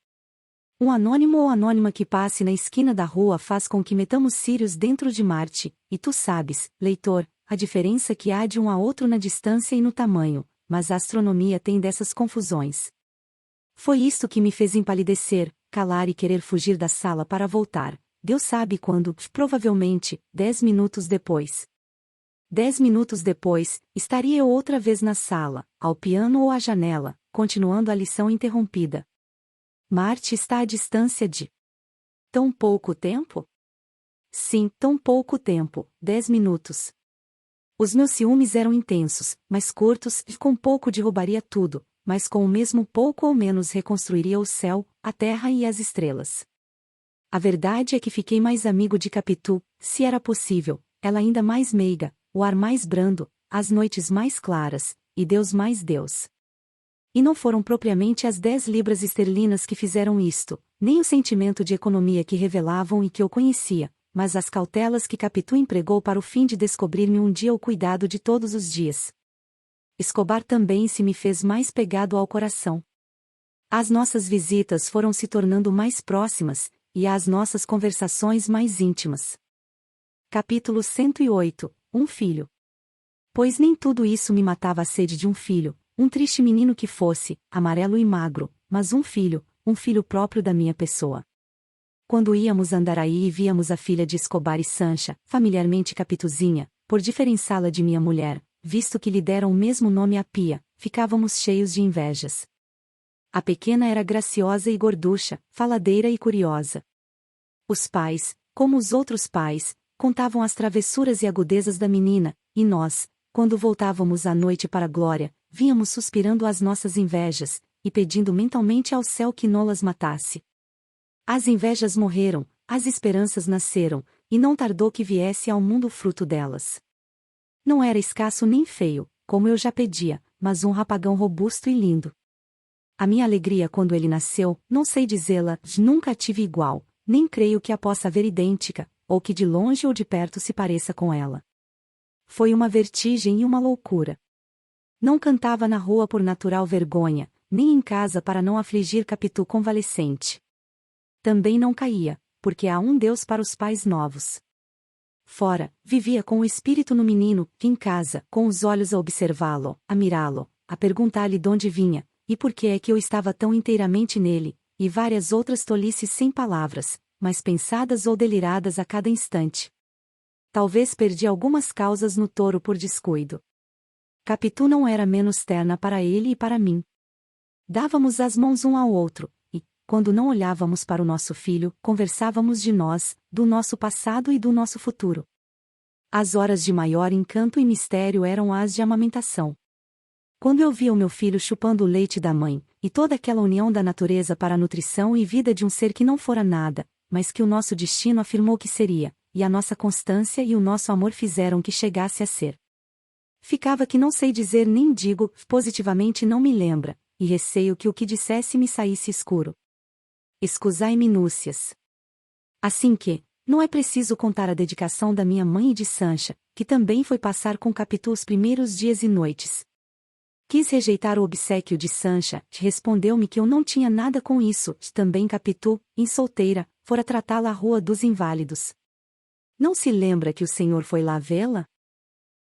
Um anônimo ou anônima que passe na esquina da rua faz com que metamos Sírios dentro de Marte, e tu sabes, leitor, a diferença que há de um a outro na distância e no tamanho, mas a astronomia tem dessas confusões. Foi isto que me fez empalidecer, calar e querer fugir da sala para voltar. Deus sabe quando, provavelmente, 10 minutos depois. 10 minutos depois, estaria eu outra vez na sala, ao piano ou à janela, continuando a lição interrompida. Marte está à distância de tão pouco tempo? Sim, tão pouco tempo, 10 minutos. Os meus ciúmes eram intensos, mas curtos, e com pouco derrubaria tudo, mas com o mesmo pouco ou menos reconstruiria o céu, a terra e as estrelas. A verdade é que fiquei mais amigo de Capitu, se era possível, ela ainda mais meiga, o ar mais brando, as noites mais claras, e Deus mais Deus. E não foram propriamente as 10 libras esterlinas que fizeram isto, nem o sentimento de economia que revelavam e que eu conhecia, mas as cautelas que Capitu empregou para o fim de descobrir-me um dia o cuidado de todos os dias. Escobar também se me fez mais pegado ao coração. As nossas visitas foram se tornando mais próximas, e as nossas conversações mais íntimas. Capítulo 108 – Um filho. Pois nem tudo isso me matava a sede de um filho, um triste menino que fosse, amarelo e magro, mas um filho próprio da minha pessoa. Quando íamos a Andaraí e víamos a filha de Escobar e Sancha, familiarmente Capituzinha, por diferençá-la de minha mulher, visto que lhe deram o mesmo nome à pia, ficávamos cheios de invejas. A pequena era graciosa e gorducha, faladeira e curiosa. Os pais, como os outros pais, contavam as travessuras e agudezas da menina, e nós, quando voltávamos à noite para a glória, vínhamos suspirando às nossas invejas, e pedindo mentalmente ao céu que nolas matasse. As invejas morreram, as esperanças nasceram, e não tardou que viesse ao mundo o fruto delas. Não era escasso nem feio, como eu já pedia, mas um rapagão robusto e lindo. A minha alegria quando ele nasceu, não sei dizê-la, nunca a tive igual, nem creio que a possa haver idêntica, ou que de longe ou de perto se pareça com ela. Foi uma vertigem e uma loucura. Não cantava na rua por natural vergonha, nem em casa para não afligir Capitu convalescente. Também não caía, porque há um Deus para os pais novos. Fora, vivia com o espírito no menino, em casa, com os olhos a observá-lo, a mirá-lo, a perguntar-lhe de onde vinha, e por que é que eu estava tão inteiramente nele, e várias outras tolices sem palavras, mas pensadas ou deliradas a cada instante. Talvez perdi algumas causas no touro por descuido. Capitu não era menos terna para ele e para mim. Dávamos as mãos um ao outro, e, quando não olhávamos para o nosso filho, conversávamos de nós, do nosso passado e do nosso futuro. As horas de maior encanto e mistério eram as de amamentação. Quando eu via o meu filho chupando o leite da mãe, e toda aquela união da natureza para a nutrição e vida de um ser que não fora nada, mas que o nosso destino afirmou que seria, e a nossa constância e o nosso amor fizeram que chegasse a ser. Ficava que não sei dizer nem digo, positivamente não me lembra, e receio que o que dissesse me saísse escuro. Escusai minúcias. Assim que, não é preciso contar a dedicação da minha mãe e de Sancha, que também foi passar com Capitu os primeiros dias e noites. Quis rejeitar o obséquio de Sancha, respondeu-me que eu não tinha nada com isso, também Capitu, em solteira, fora tratá-la à Rua dos Inválidos. Não se lembra que o senhor foi lá vê-la?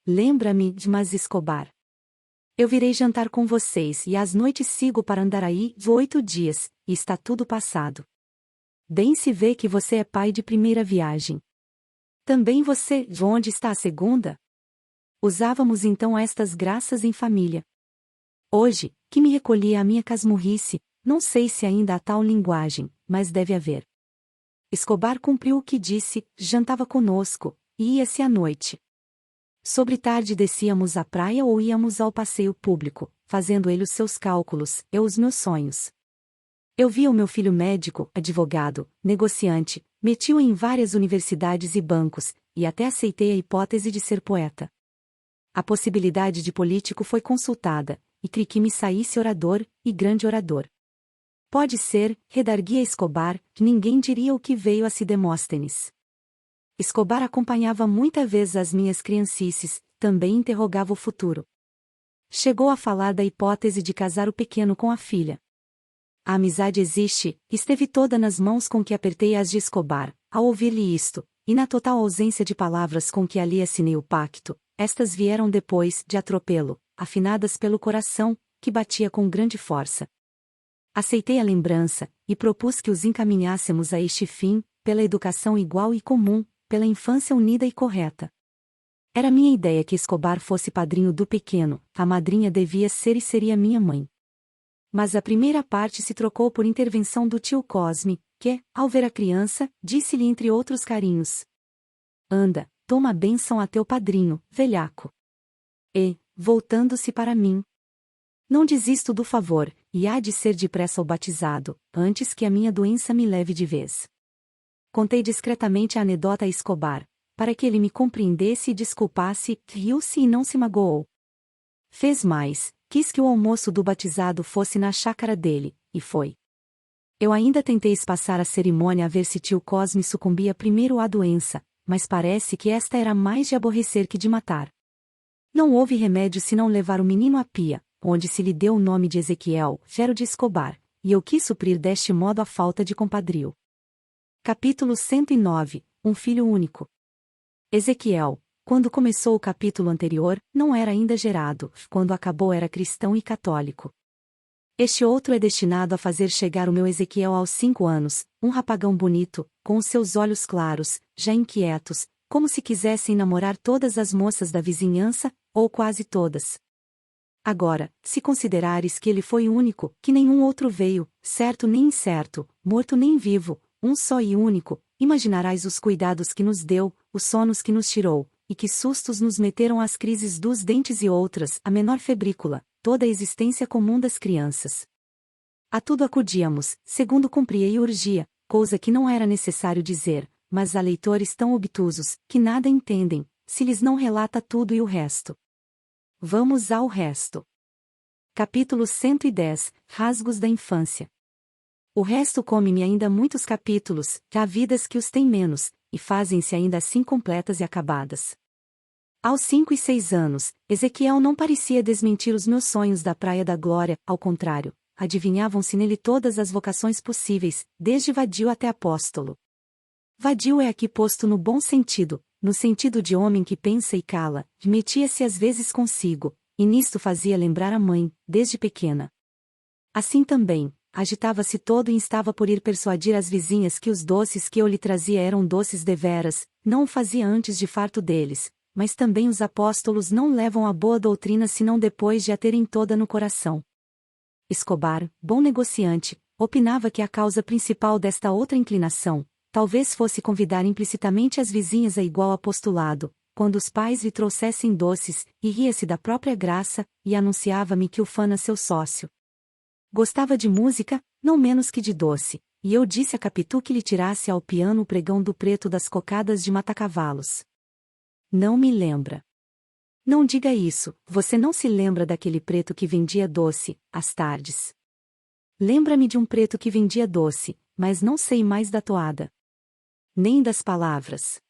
Lembra-me, mas Escobar. Eu virei jantar com vocês e às noites sigo para Andaraí 8 dias, e está tudo passado. Bem se vê que você é pai de primeira viagem. Também você, onde está a segunda? Usávamos então estas graças em família. Hoje, que me recolhi à minha casmurrice, não sei se ainda há tal linguagem, mas deve haver. Escobar cumpriu o que disse, jantava conosco, e ia-se à noite. Sobre tarde descíamos à praia ou íamos ao passeio público, fazendo ele os seus cálculos, eu os meus sonhos. Eu via o meu filho médico, advogado, negociante, meti-o em várias universidades e bancos, e até aceitei a hipótese de ser poeta. A possibilidade de político foi consultada, e cri que me saísse orador, e grande orador. Pode ser, redarguia Escobar, que ninguém diria o que veio a si Demóstenes. Escobar acompanhava muitas vezes as minhas criancices, também interrogava o futuro. Chegou a falar da hipótese de casar o pequeno com a filha. A amizade existe, esteve toda nas mãos com que apertei as de Escobar, ao ouvir-lhe isto, e na total ausência de palavras com que ali assinei o pacto, estas vieram depois, de atropelo, afinadas pelo coração, que batia com grande força. Aceitei a lembrança, e propus que os encaminhássemos a este fim, pela educação igual e comum, pela infância unida e correta. Era minha ideia que Escobar fosse padrinho do pequeno, a madrinha devia ser e seria minha mãe. Mas a primeira parte se trocou por intervenção do tio Cosme, que, ao ver a criança, disse-lhe entre outros carinhos: Anda, toma a bênção a teu padrinho, velhaco. E, voltando-se para mim: Não desisto do favor, e há de ser depressa o batizado, antes que a minha doença me leve de vez. Contei discretamente a anedota a Escobar, para que ele me compreendesse e desculpasse, riu-se e não se magoou. Fez mais, quis que o almoço do batizado fosse na chácara dele, e foi. Eu ainda tentei espaçar a cerimônia a ver se tio Cosme sucumbia primeiro à doença, mas parece que esta era mais de aborrecer que de matar. Não houve remédio senão levar o menino à pia, onde se lhe deu o nome de Ezequiel, filho de Escobar, e eu quis suprir deste modo a falta de compadrio. Capítulo 109 Um filho único. Ezequiel, quando começou o capítulo anterior, não era ainda gerado, quando acabou era cristão e católico. Este outro é destinado a fazer chegar o meu Ezequiel aos 5 anos, um rapagão bonito, com os seus olhos claros, já inquietos, como se quisessem namorar todas as moças da vizinhança, ou quase todas. Agora, se considerares que ele foi único, que nenhum outro veio, certo nem incerto, morto nem vivo, um só e único, imaginarás os cuidados que nos deu, os sonos que nos tirou, e que sustos nos meteram as crises dos dentes e outras, a menor febrícula, toda a existência comum das crianças. A tudo acudíamos, segundo cumpria e urgia, coisa que não era necessário dizer, mas há leitores tão obtusos, que nada entendem, se lhes não relata tudo e o resto. Vamos ao resto. Capítulo 110 Rasgos da infância. O resto come-me ainda muitos capítulos, que há vidas que os têm menos, e fazem-se ainda assim completas e acabadas. Aos 5 e 6 anos, Ezequiel não parecia desmentir os meus sonhos da Praia da Glória, ao contrário, adivinhavam-se nele todas as vocações possíveis, desde vadio até apóstolo. Vadio é aqui posto no bom sentido, no sentido de homem que pensa e cala, metia-se às vezes consigo, e nisto fazia lembrar a mãe, desde pequena. Assim também, agitava-se todo e estava por ir persuadir as vizinhas que os doces que eu lhe trazia eram doces deveras, não o fazia antes de farto deles, mas também os apóstolos não levam a boa doutrina senão depois de a terem toda no coração. Escobar, bom negociante, opinava que a causa principal desta outra inclinação, talvez fosse convidar implicitamente as vizinhas a igual apostolado, quando os pais lhe trouxessem doces, e ria-se da própria graça, e anunciava-me que o fana seu sócio. Gostava de música, não menos que de doce, e eu disse a Capitu que lhe tirasse ao piano o pregão do preto das cocadas de Matacavalos. Não me lembra. Não diga isso, você não se lembra daquele preto que vendia doce, às tardes. Lembra-me de um preto que vendia doce, mas não sei mais da toada. Nem das palavras.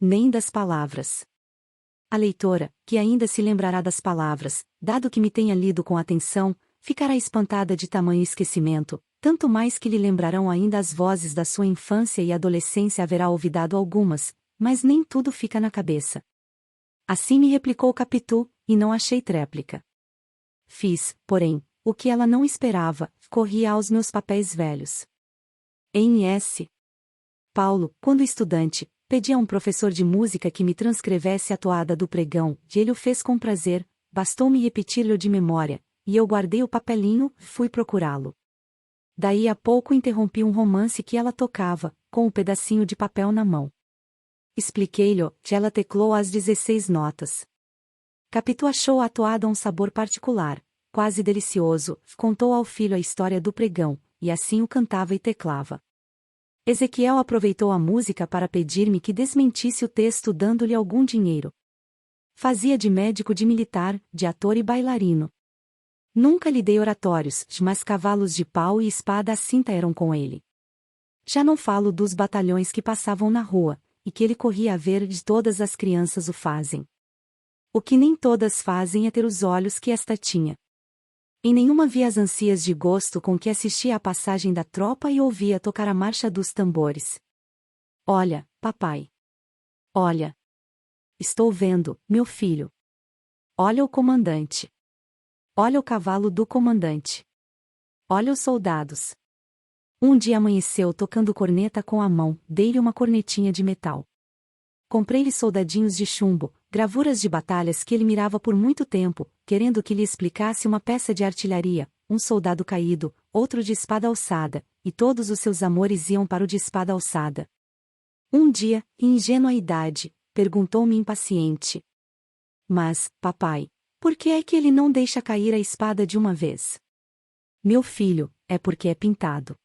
Nem das palavras. A leitora, que ainda se lembrará das palavras, dado que me tenha lido com atenção, ficará espantada de tamanho esquecimento, tanto mais que lhe lembrarão ainda as vozes da sua infância e adolescência haverá olvidado algumas, mas nem tudo fica na cabeça. Assim me replicou Capitu, e não achei tréplica. Fiz, porém, o que ela não esperava, corri aos meus papéis velhos. Em S. Paulo, quando estudante, pedi a um professor de música que me transcrevesse a toada do pregão, e ele o fez com prazer, bastou-me repetir-lhe de memória, e eu guardei o papelinho, fui procurá-lo. Daí a pouco interrompi um romance que ela tocava, com o pedacinho de papel na mão. Expliquei-lhe que ela teclou as 16 notas. Capitu achou a toada um sabor particular, quase delicioso, contou ao filho a história do pregão, e assim o cantava e teclava. Ezequiel aproveitou a música para pedir-me que desmentisse o texto dando-lhe algum dinheiro. Fazia de médico de militar, de ator e bailarino. Nunca lhe dei oratórios, mas cavalos de pau e espada à cinta eram com ele. Já não falo dos batalhões que passavam na rua, e que ele corria a ver de todas as crianças o fazem. O que nem todas fazem é ter os olhos que esta tinha. Em nenhuma vi as ansias de gosto com que assistia à passagem da tropa e ouvia tocar a marcha dos tambores. Olha, papai. Olha. Estou vendo, meu filho. Olha o comandante. Olha o cavalo do comandante. Olha os soldados. Um dia amanheceu tocando corneta com a mão, dei-lhe uma cornetinha de metal. Comprei-lhe soldadinhos de chumbo, gravuras de batalhas que ele mirava por muito tempo, querendo que lhe explicasse uma peça de artilharia, um soldado caído, outro de espada alçada, e todos os seus amores iam para o de espada alçada. Um dia, em ingênua idade, perguntou-me impaciente: Mas, papai, por que é que ele não deixa cair a espada de uma vez? Meu filho, é porque é pintado.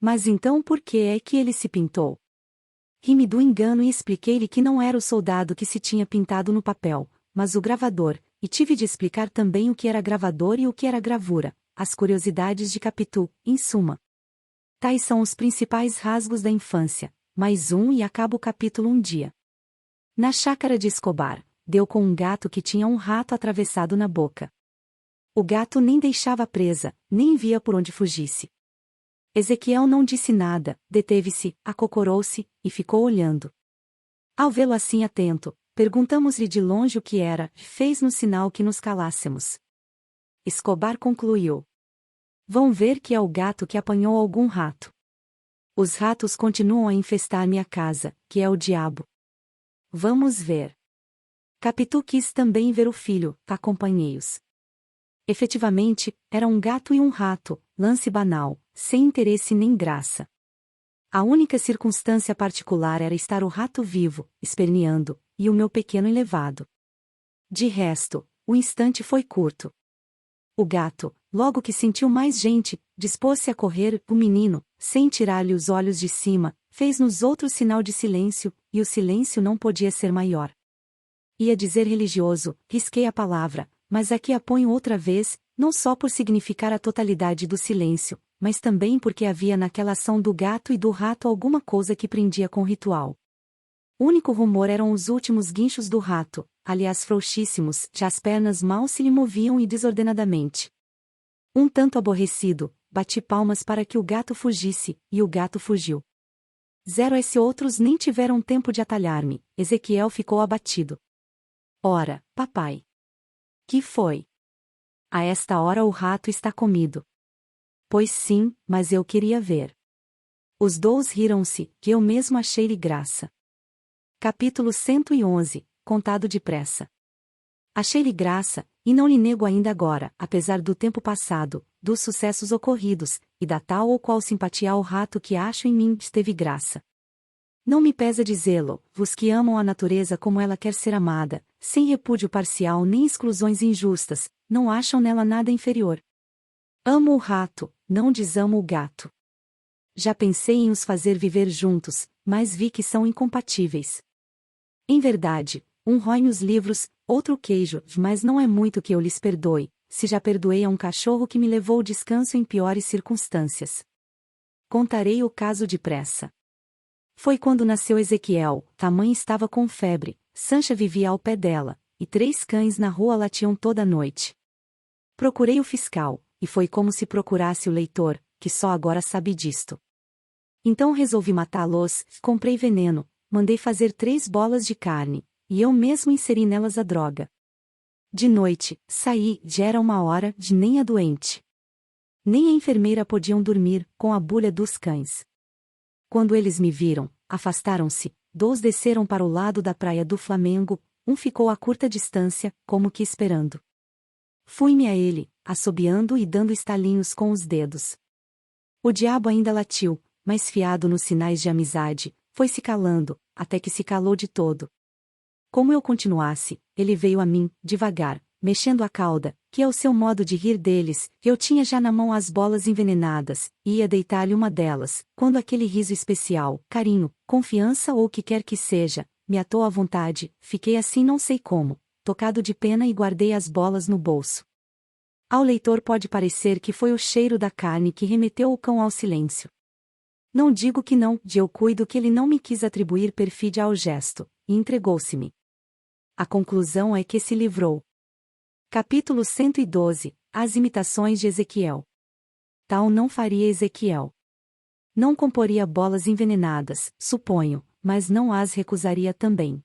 Mas então por que é que ele se pintou? Ri-me do engano e expliquei-lhe que não era o soldado que se tinha pintado no papel, mas o gravador, e tive de explicar também o que era gravador e o que era gravura, as curiosidades de Capitu, em suma. Tais são os principais rasgos da infância, mais um e acaba o capítulo um dia. Na chácara de Escobar, deu com um gato que tinha um rato atravessado na boca. O gato nem deixava presa, nem via por onde fugisse. Ezequiel não disse nada, deteve-se, acocorou-se, e ficou olhando. Ao vê-lo assim atento, perguntamos-lhe de longe o que era, e fez-nos sinal que nos calássemos. Escobar concluiu: Vão ver que é o gato que apanhou algum rato. Os ratos continuam a infestar minha casa, que é o diabo. Vamos ver. Capitu quis também ver o filho, acompanhei-os. Efetivamente, era um gato e um rato, lance banal, sem interesse nem graça. A única circunstância particular era estar o rato vivo, esperneando, e o meu pequeno enlevado. De resto, o instante foi curto. O gato, logo que sentiu mais gente, dispôs-se a correr, o menino, sem tirar-lhe os olhos de cima, fez-nos outro sinal de silêncio, e o silêncio não podia ser maior. Ia dizer religioso, risquei a palavra, mas aqui a ponho outra vez, não só por significar a totalidade do silêncio, mas também porque havia naquela ação do gato e do rato alguma coisa que prendia com o ritual. O único rumor eram os últimos guinchos do rato, aliás frouxíssimos, já as pernas mal se lhe moviam e desordenadamente. Um tanto aborrecido, bati palmas para que o gato fugisse, e o gato fugiu. Outros nem tiveram tempo de atalhar-me, Ezequiel ficou abatido. Ora, papai. Que foi? A esta hora o rato está comido. Pois sim, mas eu queria ver. Os dois riram-se, que eu mesmo achei-lhe graça. Capítulo 111, contado depressa. Achei-lhe graça, e não lhe nego ainda agora, apesar do tempo passado, dos sucessos ocorridos, e da tal ou qual simpatia ao rato que acho em mim esteve graça. Não me pesa dizê-lo, vos que amam a natureza como ela quer ser amada, sem repúdio parcial nem exclusões injustas, não acham nela nada inferior. Amo o rato, não desamo o gato. Já pensei em os fazer viver juntos, mas vi que são incompatíveis. Em verdade, um rói-me os livros, outro queijo, mas não é muito que eu lhes perdoe, se já perdoei a um cachorro que me levou o descanso em piores circunstâncias. Contarei o caso depressa. Foi quando nasceu Ezequiel, a mãe estava com febre, Sancha vivia ao pé dela, e 3 cães na rua latiam toda a noite. Procurei o fiscal, e foi como se procurasse o leitor, que só agora sabe disto. Então resolvi matá-los, comprei veneno, mandei fazer 3 bolas de carne, e eu mesmo inseri nelas a droga. De noite, saí, já era 1 hora, de nem a doente. Nem a enfermeira podiam dormir, com a bulha dos cães. Quando eles me viram, afastaram-se, 2 desceram para o lado da praia do Flamengo, um ficou a curta distância, como que esperando. Fui-me a ele, assobiando e dando estalinhos com os dedos. O diabo ainda latiu, mas fiado nos sinais de amizade, foi se calando, até que se calou de todo. Como eu continuasse, ele veio a mim, devagar, mexendo a cauda, que é o seu modo de rir deles, eu tinha já na mão as bolas envenenadas, e ia deitar-lhe uma delas, quando aquele riso especial, carinho, confiança ou o que quer que seja, me atou à vontade, fiquei assim não sei como, tocado de pena e guardei as bolas no bolso. Ao leitor pode parecer que foi o cheiro da carne que remeteu o cão ao silêncio. Não digo que não, de eu cuido que ele não me quis atribuir perfídia ao gesto, e entregou-se-me. A conclusão é que se livrou. Capítulo 112. As imitações de Ezequiel. Tal não faria Ezequiel. Não comporia bolas envenenadas, suponho, mas não as recusaria também.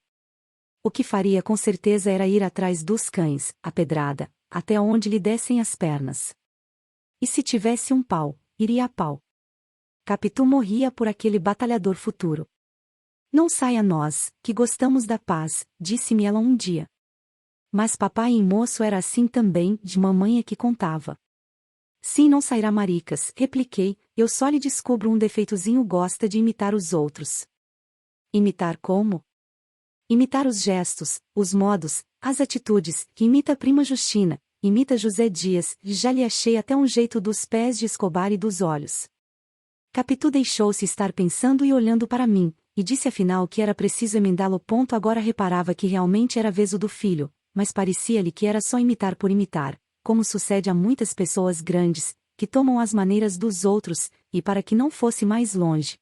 O que faria com certeza era ir atrás dos cães, a pedrada, até onde lhe dessem as pernas. E se tivesse um pau, iria a pau. Capitu morria por aquele batalhador futuro. Não saia nós, que gostamos da paz, disse-me ela um dia. Mas papai em moço era assim também, de mamãe é que contava. Sim, não sairá maricas, repliquei, eu só lhe descubro um defeitozinho, gosta de imitar os outros. Imitar como? Imitar os gestos, os modos, as atitudes, que imita a prima Justina, imita José Dias, já lhe achei até um jeito dos pés de Escobar e dos olhos. Capitu deixou-se estar pensando e olhando para mim, e disse afinal que era preciso emendá-lo. Agora reparava que realmente era vez o do filho, mas parecia-lhe que era só imitar por imitar, como sucede a muitas pessoas grandes, que tomam as maneiras dos outros, e para que não fosse mais longe.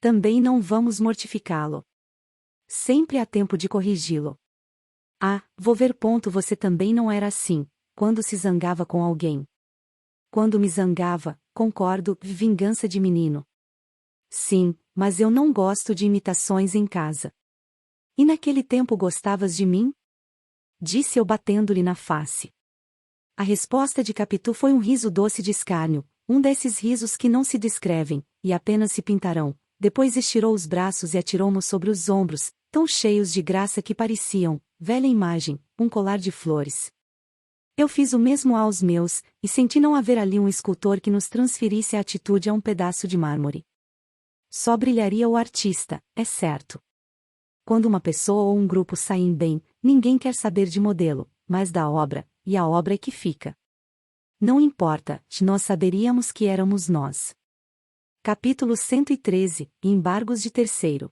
Também não vamos mortificá-lo. Sempre há tempo de corrigi-lo. Ah, vou ver. Você também não era assim, quando se zangava com alguém. Quando me zangava, concordo, vingança de menino. Sim, mas eu não gosto de imitações em casa. E naquele tempo gostavas de mim? Disse eu batendo-lhe na face. A resposta de Capitu foi um riso doce de escárnio, um desses risos que não se descrevem, e apenas se pintarão. Depois estirou os braços e atirou-mo sobre os ombros, tão cheios de graça que pareciam, velha imagem, um colar de flores. Eu fiz o mesmo aos meus, e senti não haver ali um escultor que nos transferisse a atitude a um pedaço de mármore. Só brilharia o artista, é certo. Quando uma pessoa ou um grupo saem bem, ninguém quer saber de modelo, mas da obra, e a obra é que fica. Não importa, nós saberíamos que éramos nós. Capítulo 113. Embargos de terceiro.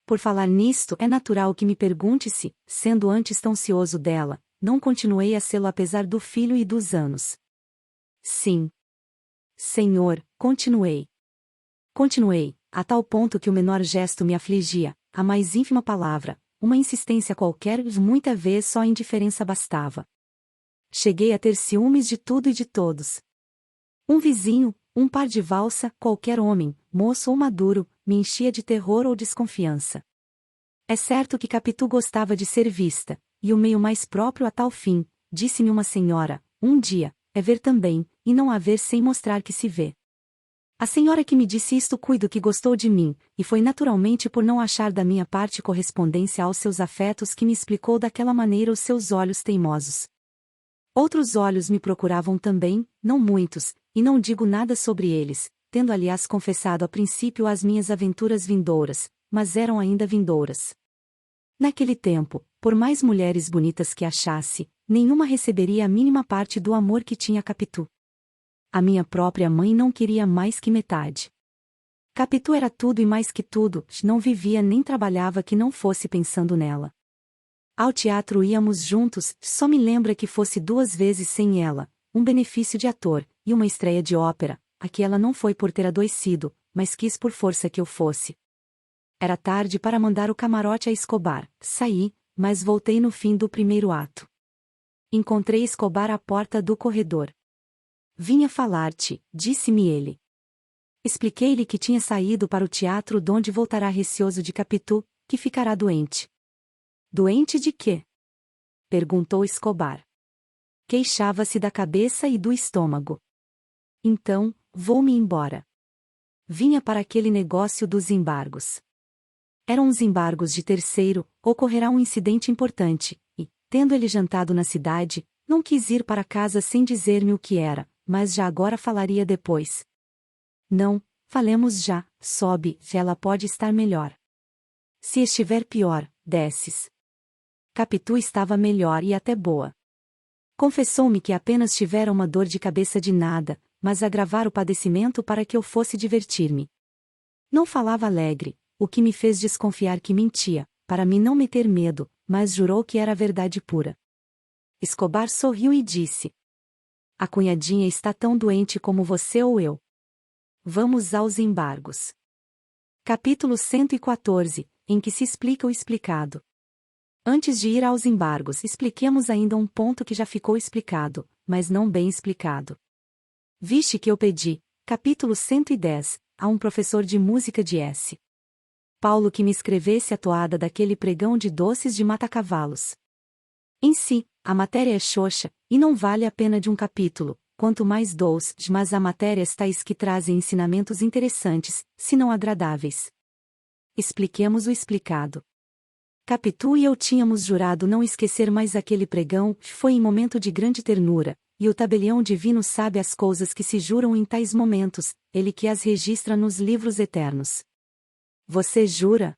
Por falar nisto, é natural que me pergunte se, sendo antes tão cioso dela, não continuei a sê-lo apesar do filho e dos anos. Sim. Senhor, continuei. Continuei, a tal ponto que o menor gesto me afligia, a mais ínfima palavra, uma insistência qualquer, muita vez só a indiferença bastava. Cheguei a ter ciúmes de tudo e de todos. Um vizinho, um par de valsa, qualquer homem, moço ou maduro, me enchia de terror ou desconfiança. É certo que Capitu gostava de ser vista, e o meio mais próprio a tal fim, disse-me uma senhora, um dia, é ver também, e não haver sem mostrar que se vê. A senhora que me disse isto cuido que gostou de mim, e foi naturalmente por não achar da minha parte correspondência aos seus afetos que me explicou daquela maneira os seus olhos teimosos. Outros olhos me procuravam também, não muitos, e não digo nada sobre eles, tendo aliás confessado a princípio as minhas aventuras vindouras, mas eram ainda vindouras. Naquele tempo, por mais mulheres bonitas que achasse, nenhuma receberia a mínima parte do amor que tinha Capitu. A minha própria mãe não queria mais que metade. Capitu era tudo e mais que tudo, não vivia nem trabalhava que não fosse pensando nela. Ao teatro íamos juntos, só me lembra que fosse 2 vezes sem ela, um benefício de ator, e uma estreia de ópera, a que ela não foi por ter adoecido, mas quis por força que eu fosse. Era tarde para mandar o camarote a Escobar, saí, mas voltei no fim do primeiro ato. Encontrei Escobar à porta do corredor. Vinha falar-te, disse-me ele. Expliquei-lhe que tinha saído para o teatro donde voltará receoso de Capitu, que ficará doente. Doente de quê? Perguntou Escobar. Queixava-se da cabeça e do estômago. Então, vou-me embora. Vinha para aquele negócio dos embargos. Eram uns embargos de terceiro, ocorrerá um incidente importante, e, tendo ele jantado na cidade, não quis ir para casa sem dizer-me o que era, mas já agora falaria depois. Não, falemos já, sobe, ela pode estar melhor. Se estiver pior, desces. Capitu estava melhor e até boa. Confessou-me que apenas tivera uma dor de cabeça de nada, mas agravar o padecimento para que eu fosse divertir-me. Não falava alegre, o que me fez desconfiar que mentia, para mim não meter medo, mas jurou que era verdade pura. Escobar sorriu e disse: a cunhadinha está tão doente como você ou eu. Vamos aos embargos. Capítulo 114, em que se explica o explicado. Antes de ir aos embargos, expliquemos ainda um ponto que já ficou explicado, mas não bem explicado. Viste que eu pedi, capítulo 110, a um professor de música de S. Paulo que me escrevesse a toada daquele pregão de doces de mata-cavalos. Em si, a matéria é xoxa, e não vale a pena de um capítulo, quanto mais doce, mas há matérias tais que trazem ensinamentos interessantes, se não agradáveis. Expliquemos o explicado. Capitu e eu tínhamos jurado não esquecer mais aquele pregão, foi em momento de grande ternura, e o tabelião divino sabe as coisas que se juram em tais momentos, ele que as registra nos livros eternos. Você jura?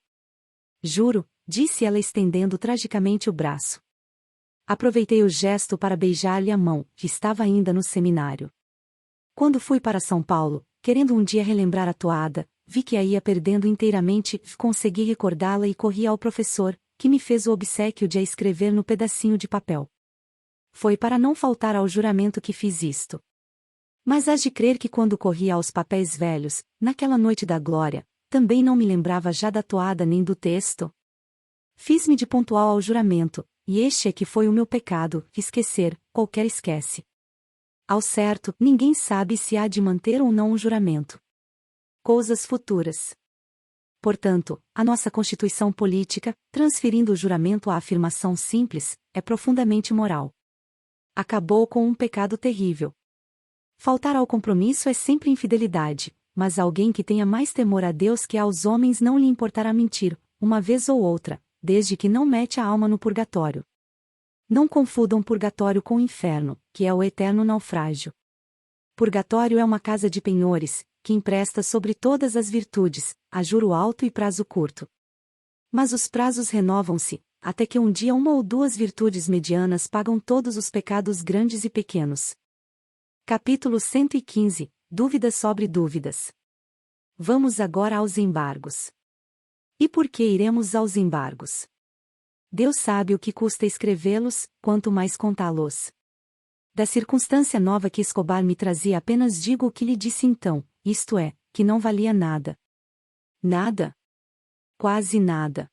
Juro, disse ela estendendo tragicamente o braço. Aproveitei o gesto para beijar-lhe a mão, que estava ainda no seminário. Quando fui para São Paulo, querendo um dia relembrar a toada, vi que a ia perdendo inteiramente, consegui recordá-la e corri ao professor, que me fez o obséquio de a escrever no pedacinho de papel. Foi para não faltar ao juramento que fiz isto. Mas hás de crer que quando corri aos papéis velhos, naquela noite da glória, também não me lembrava já da toada nem do texto? Fiz-me de pontual ao juramento, e este é que foi o meu pecado, esquecer, qualquer esquece. Ao certo, ninguém sabe se há de manter ou não um juramento. Coisas futuras. Portanto, a nossa Constituição política, transferindo o juramento à afirmação simples, é profundamente moral. Acabou com um pecado terrível. Faltar ao compromisso é sempre infidelidade, mas alguém que tenha mais temor a Deus que aos homens não lhe importará mentir, uma vez ou outra, desde que não mete a alma no purgatório. Não confundam purgatório com inferno, que é o eterno naufrágio. Purgatório é uma casa de penhores, que empresta sobre todas as virtudes, a juro alto e prazo curto. Mas os prazos renovam-se, até que um dia uma ou duas virtudes medianas pagam todos os pecados grandes e pequenos. Capítulo 115, Dúvidas sobre dúvidas. Vamos agora aos embargos. E por que iremos aos embargos? Deus sabe o que custa escrevê-los, quanto mais contá-los. Da circunstância nova que Escobar me trazia apenas digo o que lhe disse então, isto é, que não valia nada. Nada? Quase nada.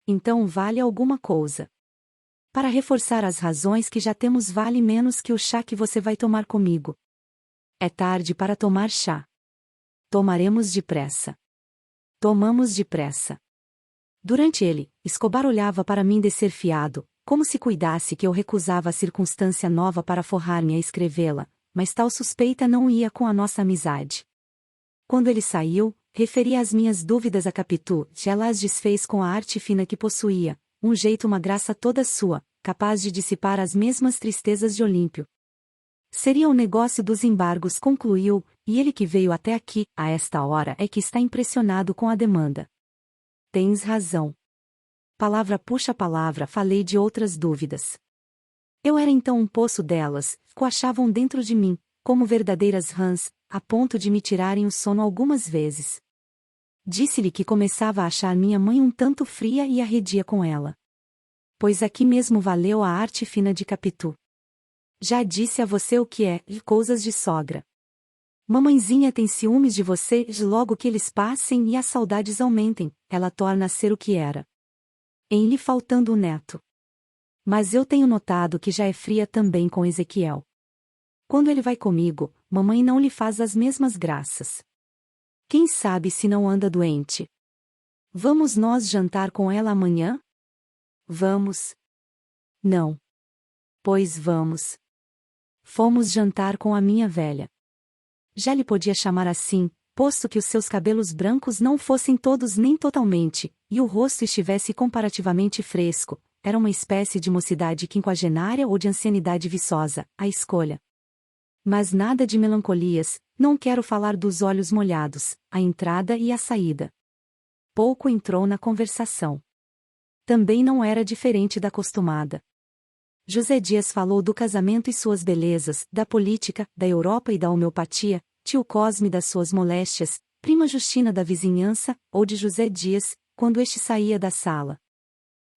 Então vale alguma coisa. Para reforçar as razões que já temos, vale menos que o chá que você vai tomar comigo. É tarde para tomar chá. Tomaremos depressa. Tomamos depressa. Durante ele, Escobar olhava para mim descerfiado, como se cuidasse que eu recusava a circunstância nova para forrar-me a escrevê-la, mas tal suspeita não ia com a nossa amizade. Quando ele saiu, referi as minhas dúvidas a Capitu, e ela as desfez com a arte fina que possuía, um jeito, uma graça toda sua, capaz de dissipar as mesmas tristezas de Olímpio. Seria o negócio dos embargos, concluiu, e ele que veio até aqui, a esta hora, é que está impressionado com a demanda. Tens razão. Palavra puxa palavra, falei de outras dúvidas. Eu era então um poço delas, coachavam dentro de mim, como verdadeiras rãs, a ponto de me tirarem o sono algumas vezes. Disse-lhe que começava a achar minha mãe um tanto fria e arredia com ela. Pois aqui mesmo valeu a arte fina de Capitu. Já disse a você o que é, coisas de sogra. Mamãezinha tem ciúmes de você, logo que eles passem e as saudades aumentem, ela torna a ser o que era. Em lhe faltando o neto. Mas eu tenho notado que já é fria também com Ezequiel. Quando ele vai comigo, mamãe não lhe faz as mesmas graças. Quem sabe se não anda doente? Vamos nós jantar com ela amanhã? Vamos. Não. Pois vamos. Fomos jantar com a minha velha. Já lhe podia chamar assim, posto que os seus cabelos brancos não fossem todos nem totalmente, e o rosto estivesse comparativamente fresco, era uma espécie de mocidade quinquagenária ou de ancianidade viçosa, a escolha. Mas nada de melancolias, não quero falar dos olhos molhados, a entrada e a saída. Pouco entrou na conversação. Também não era diferente da acostumada. José Dias falou do casamento e suas belezas, da política, da Europa e da homeopatia, tio Cosme das suas moléstias, prima Justina da vizinhança, ou de José Dias, quando este saía da sala.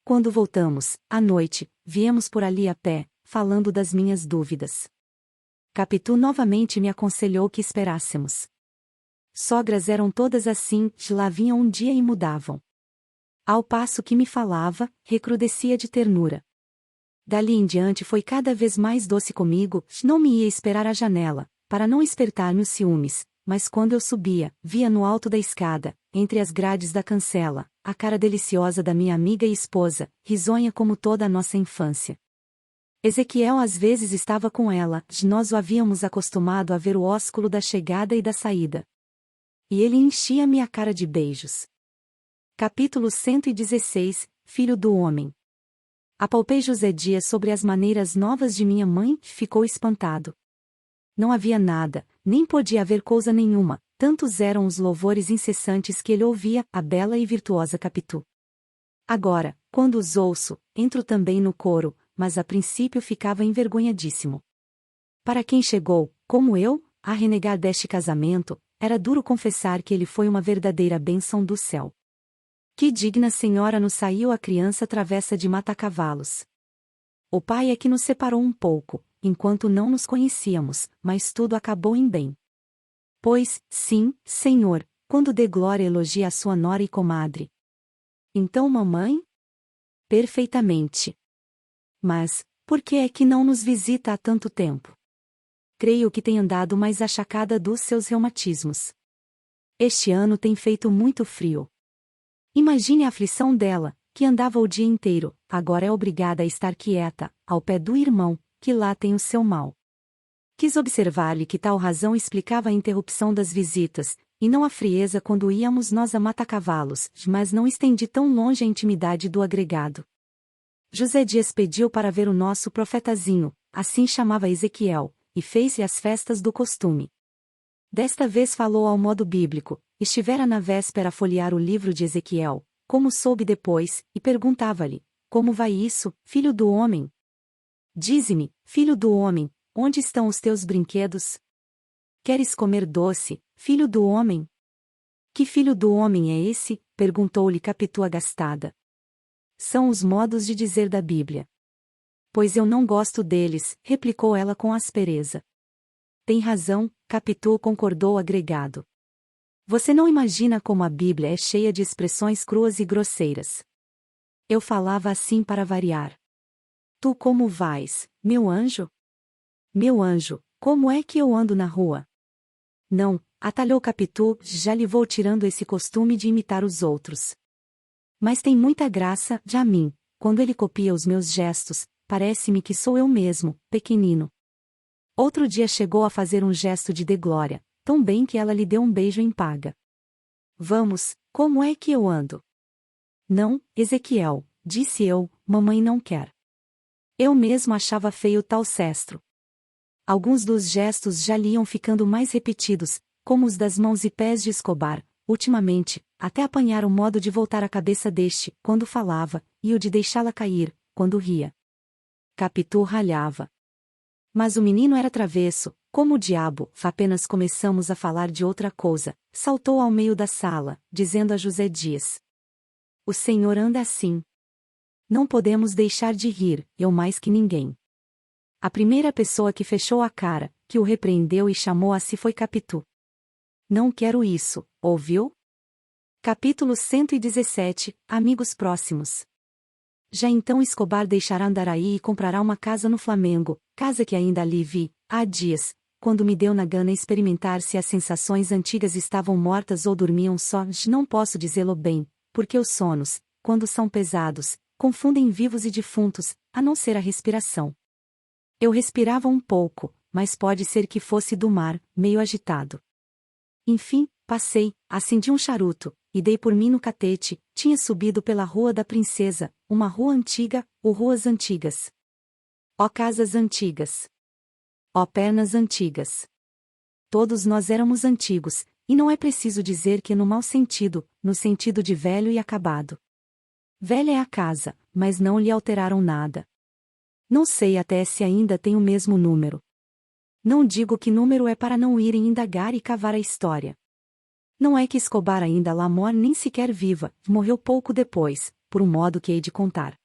Quando voltamos, à noite, viemos por ali a pé, falando das minhas dúvidas. Capitu novamente me aconselhou que esperássemos. Sogras eram todas assim, de lá vinham um dia e mudavam. Ao passo que me falava, recrudescia de ternura. Dali em diante foi cada vez mais doce comigo, não me ia esperar à janela, para não espertar-me os ciúmes, mas quando eu subia, via no alto da escada, entre as grades da cancela, a cara deliciosa da minha amiga e esposa, risonha como toda a nossa infância. Ezequiel às vezes estava com ela, nós o havíamos acostumado a ver o ósculo da chegada e da saída. E ele enchia-me a cara de beijos. Capítulo 116, Filho do Homem. Apalpei José Dias sobre as maneiras novas de minha mãe, ficou espantado. Não havia nada, nem podia haver coisa nenhuma, tantos eram os louvores incessantes que ele ouvia, a bela e virtuosa Capitu. Agora, quando os ouço, entro também no coro, mas a princípio ficava envergonhadíssimo. Para quem chegou, como eu, a renegar deste casamento, era duro confessar que ele foi uma verdadeira bênção do céu. Que digna senhora nos saiu a criança travessa de mata-cavalos. O pai é que nos separou um pouco, enquanto não nos conhecíamos, mas tudo acabou em bem. Pois, sim, senhor, quando dê glória elogia a sua nora e comadre. Então mamãe? Perfeitamente. Mas, por que é que não nos visita há tanto tempo? Creio que tem andado mais achacada dos seus reumatismos. Este ano tem feito muito frio. Imagine a aflição dela, que andava o dia inteiro, agora é obrigada a estar quieta, ao pé do irmão, que lá tem o seu mal. Quis observar-lhe que tal razão explicava a interrupção das visitas, e não a frieza quando íamos nós a mata-cavalos, mas não estendi tão longe a intimidade do agregado. José Dias pediu para ver o nosso profetazinho, assim chamava Ezequiel, e fez-lhe as festas do costume. Desta vez falou ao modo bíblico, estivera na véspera a folhear o livro de Ezequiel, como soube depois, e perguntava-lhe, como vai isso, filho do homem? Dize-me, filho do homem, onde estão os teus brinquedos? Queres comer doce, filho do homem? Que filho do homem é esse? Perguntou-lhe Capitu agastada. São os modos de dizer da Bíblia. Pois eu não gosto deles, replicou ela com aspereza. Tem razão, Capitu concordou agregado. Você não imagina como a Bíblia é cheia de expressões cruas e grosseiras. Eu falava assim para variar. Tu como vais, meu anjo? Meu anjo, como é que eu ando na rua? Não, atalhou Capitu, já lhe vou tirando esse costume de imitar os outros. Mas tem muita graça, já a mim, quando ele copia os meus gestos, parece-me que sou eu mesmo, pequenino. Outro dia chegou a fazer um gesto de deglória, tão bem que ela lhe deu um beijo em paga. Vamos, como é que eu ando? Não, Ezequiel, disse eu, mamãe não quer. Eu mesmo achava feio tal cestro. Alguns dos gestos já lhe iam ficando mais repetidos, como os das mãos e pés de Escobar, ultimamente, até apanhar o modo de voltar a cabeça deste, quando falava, e o de deixá-la cair, quando ria. Capitu ralhava. Mas o menino era travesso, como o diabo, apenas começamos a falar de outra coisa, saltou ao meio da sala, dizendo a José Dias. O senhor anda assim. Não podemos deixar de rir, eu mais que ninguém. A primeira pessoa que fechou a cara, que o repreendeu e chamou a si foi Capitu. Não quero isso, ouviu? Capítulo 117, Amigos próximos. Já então Escobar deixará Andaraí e comprará uma casa no Flamengo, casa que ainda ali vi, há dias, quando me deu na gana experimentar se as sensações antigas estavam mortas ou dormiam só. Não posso dizê-lo bem, porque os sonos, quando são pesados, confundem vivos e defuntos, a não ser a respiração. Eu respirava um pouco, mas pode ser que fosse do mar, meio agitado. Enfim, passei, acendi um charuto, e dei por mim no catete. Tinha subido pela Rua da Princesa, uma rua antiga, ou ruas antigas. Ó casas antigas! Ó pernas antigas! Todos nós éramos antigos, e não é preciso dizer que no mau sentido, no sentido de velho e acabado. Velha é a casa, mas não lhe alteraram nada. Não sei até se ainda tem o mesmo número. Não digo que número é para não irem indagar e cavar a história. Não é que Escobar ainda lá mora nem sequer viva, morreu pouco depois, por um modo que hei de contar.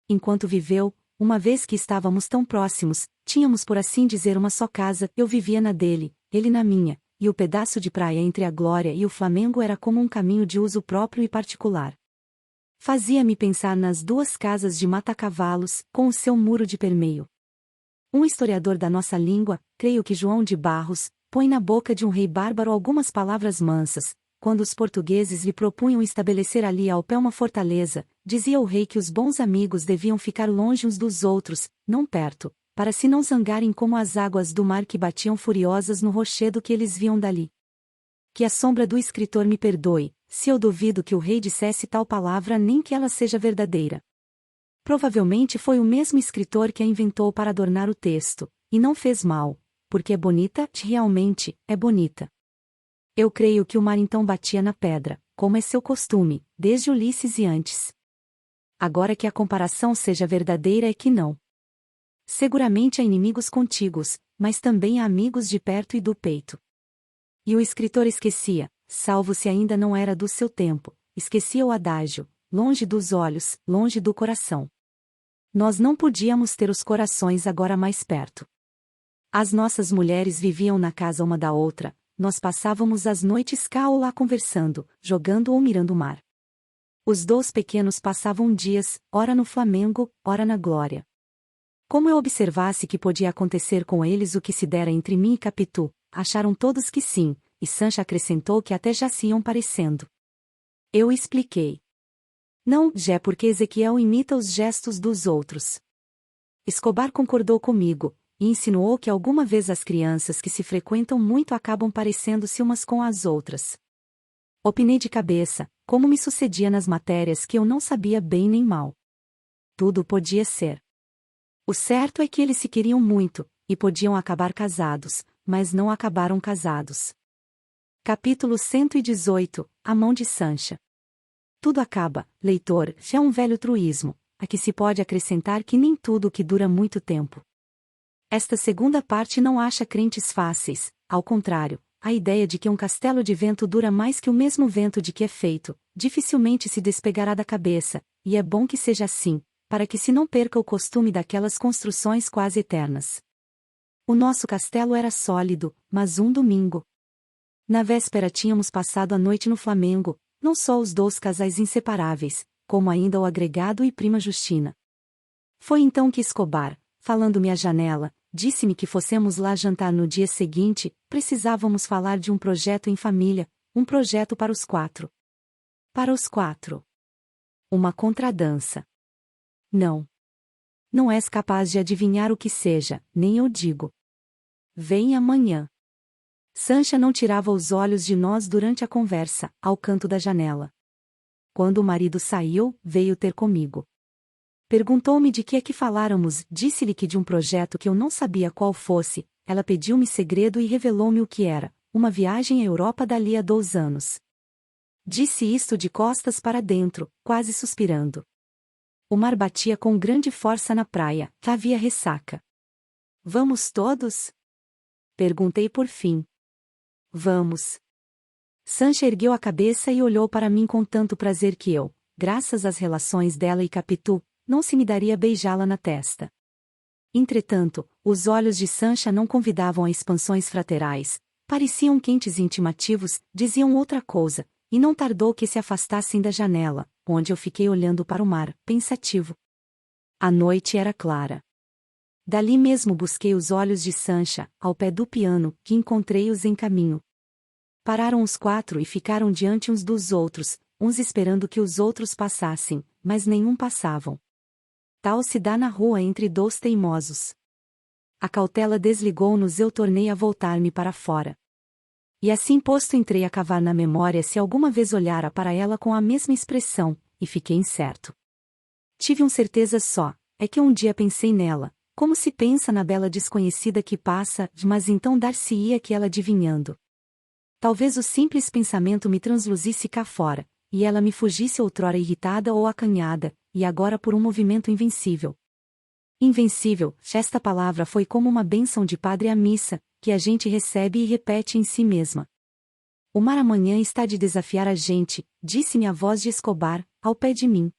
Enquanto viveu, uma vez que estávamos tão próximos, tínhamos por assim dizer uma só casa, eu vivia na dele, ele na minha, e o pedaço de praia entre a Glória e o Flamengo era como um caminho de uso próprio e particular. Fazia-me pensar nas 2 casas de mata-cavalos, com o seu muro de permeio. Um historiador da nossa língua, creio que João de Barros, põe na boca de um rei bárbaro algumas palavras mansas. Quando os portugueses lhe propunham estabelecer ali ao pé uma fortaleza, dizia o rei que os bons amigos deviam ficar longe uns dos outros, não perto, para se não zangarem como as águas do mar que batiam furiosas no rochedo que eles viam dali. Que a sombra do escritor me perdoe, se eu duvido que o rei dissesse tal palavra nem que ela seja verdadeira. Provavelmente foi o mesmo escritor que a inventou para adornar o texto, e não fez mal, porque é bonita, realmente, é bonita. Eu creio que o mar então batia na pedra, como é seu costume, desde Ulisses e antes. Agora que a comparação seja verdadeira é que não. Seguramente há inimigos contíguos, mas também há amigos de perto e do peito. E o escritor esquecia, salvo se ainda não era do seu tempo, esquecia o adágio, longe dos olhos, longe do coração. Nós não podíamos ter os corações agora mais perto. As nossas mulheres viviam na casa uma da outra, nós passávamos as noites cá ou lá conversando, jogando ou mirando o mar. Os 2 pequenos passavam dias, ora no Flamengo, ora na Glória. Como eu observasse que podia acontecer com eles o que se dera entre mim e Capitu, acharam todos que sim, e Sancha acrescentou que até já se iam parecendo. Eu expliquei. Não, já é porque Ezequiel imita os gestos dos outros. Escobar concordou comigo, e insinuou que alguma vez as crianças que se frequentam muito acabam parecendo-se umas com as outras. Opinei de cabeça, como me sucedia nas matérias que eu não sabia bem nem mal. Tudo podia ser. O certo é que eles se queriam muito, e podiam acabar casados, mas não acabaram casados. Capítulo 118, A mão de Sancha. Tudo acaba, leitor, já é um velho truísmo, a que se pode acrescentar que nem tudo o que dura muito tempo. Esta segunda parte não acha crentes fáceis, ao contrário, a ideia de que um castelo de vento dura mais que o mesmo vento de que é feito, dificilmente se despegará da cabeça, e é bom que seja assim, para que se não perca o costume daquelas construções quase eternas. O nosso castelo era sólido, mas um domingo. Na véspera tínhamos passado a noite no Flamengo, não só os 2 casais inseparáveis, como ainda o agregado e prima Justina. Foi então que Escobar, falando-me à janela, disse-me que fossemos lá jantar no dia seguinte, precisávamos falar de um projeto em família, um projeto para os 4. Para os 4. Uma contradança. Não. Não és capaz de adivinhar o que seja, nem eu digo. Vem amanhã. Sancha não tirava os olhos de nós durante a conversa, ao canto da janela. Quando o marido saiu, veio ter comigo. Perguntou-me de que é que faláramos, disse-lhe que de um projeto que eu não sabia qual fosse, ela pediu-me segredo e revelou-me o que era, uma viagem à Europa dali a 2 anos. Disse isto de costas para dentro, quase suspirando. O mar batia com grande força na praia, havia ressaca. Vamos todos? Perguntei por fim. Vamos. Sancha ergueu a cabeça e olhou para mim com tanto prazer que eu, graças às relações dela e Capitu, não se me daria beijá-la na testa. Entretanto, os olhos de Sancha não convidavam a expansões fraterais, pareciam quentes e intimativos, diziam outra coisa, e não tardou que se afastassem da janela, onde eu fiquei olhando para o mar, pensativo. A noite era clara. Dali mesmo busquei os olhos de Sancha, ao pé do piano, que encontrei-os em caminho. Pararam os 4 e ficaram diante uns dos outros, uns esperando que os outros passassem, mas nenhum passavam. Tal se dá na rua entre 2 teimosos. A cautela desligou-nos e eu tornei a voltar-me para fora. E assim posto entrei a cavar na memória se alguma vez olhara para ela com a mesma expressão, e fiquei incerto. Tive uma certeza só, é que um dia pensei nela, como se pensa na bela desconhecida que passa, mas então dar-se-ia que ela adivinhando. Talvez o simples pensamento me transluzisse cá fora, e ela me fugisse outrora irritada ou acanhada, e agora por um movimento invencível. Invencível, esta palavra foi como uma bênção de padre à missa, que a gente recebe e repete em si mesma. O mar amanhã está de desafiar a gente, disse-me a voz de Escobar, ao pé de mim.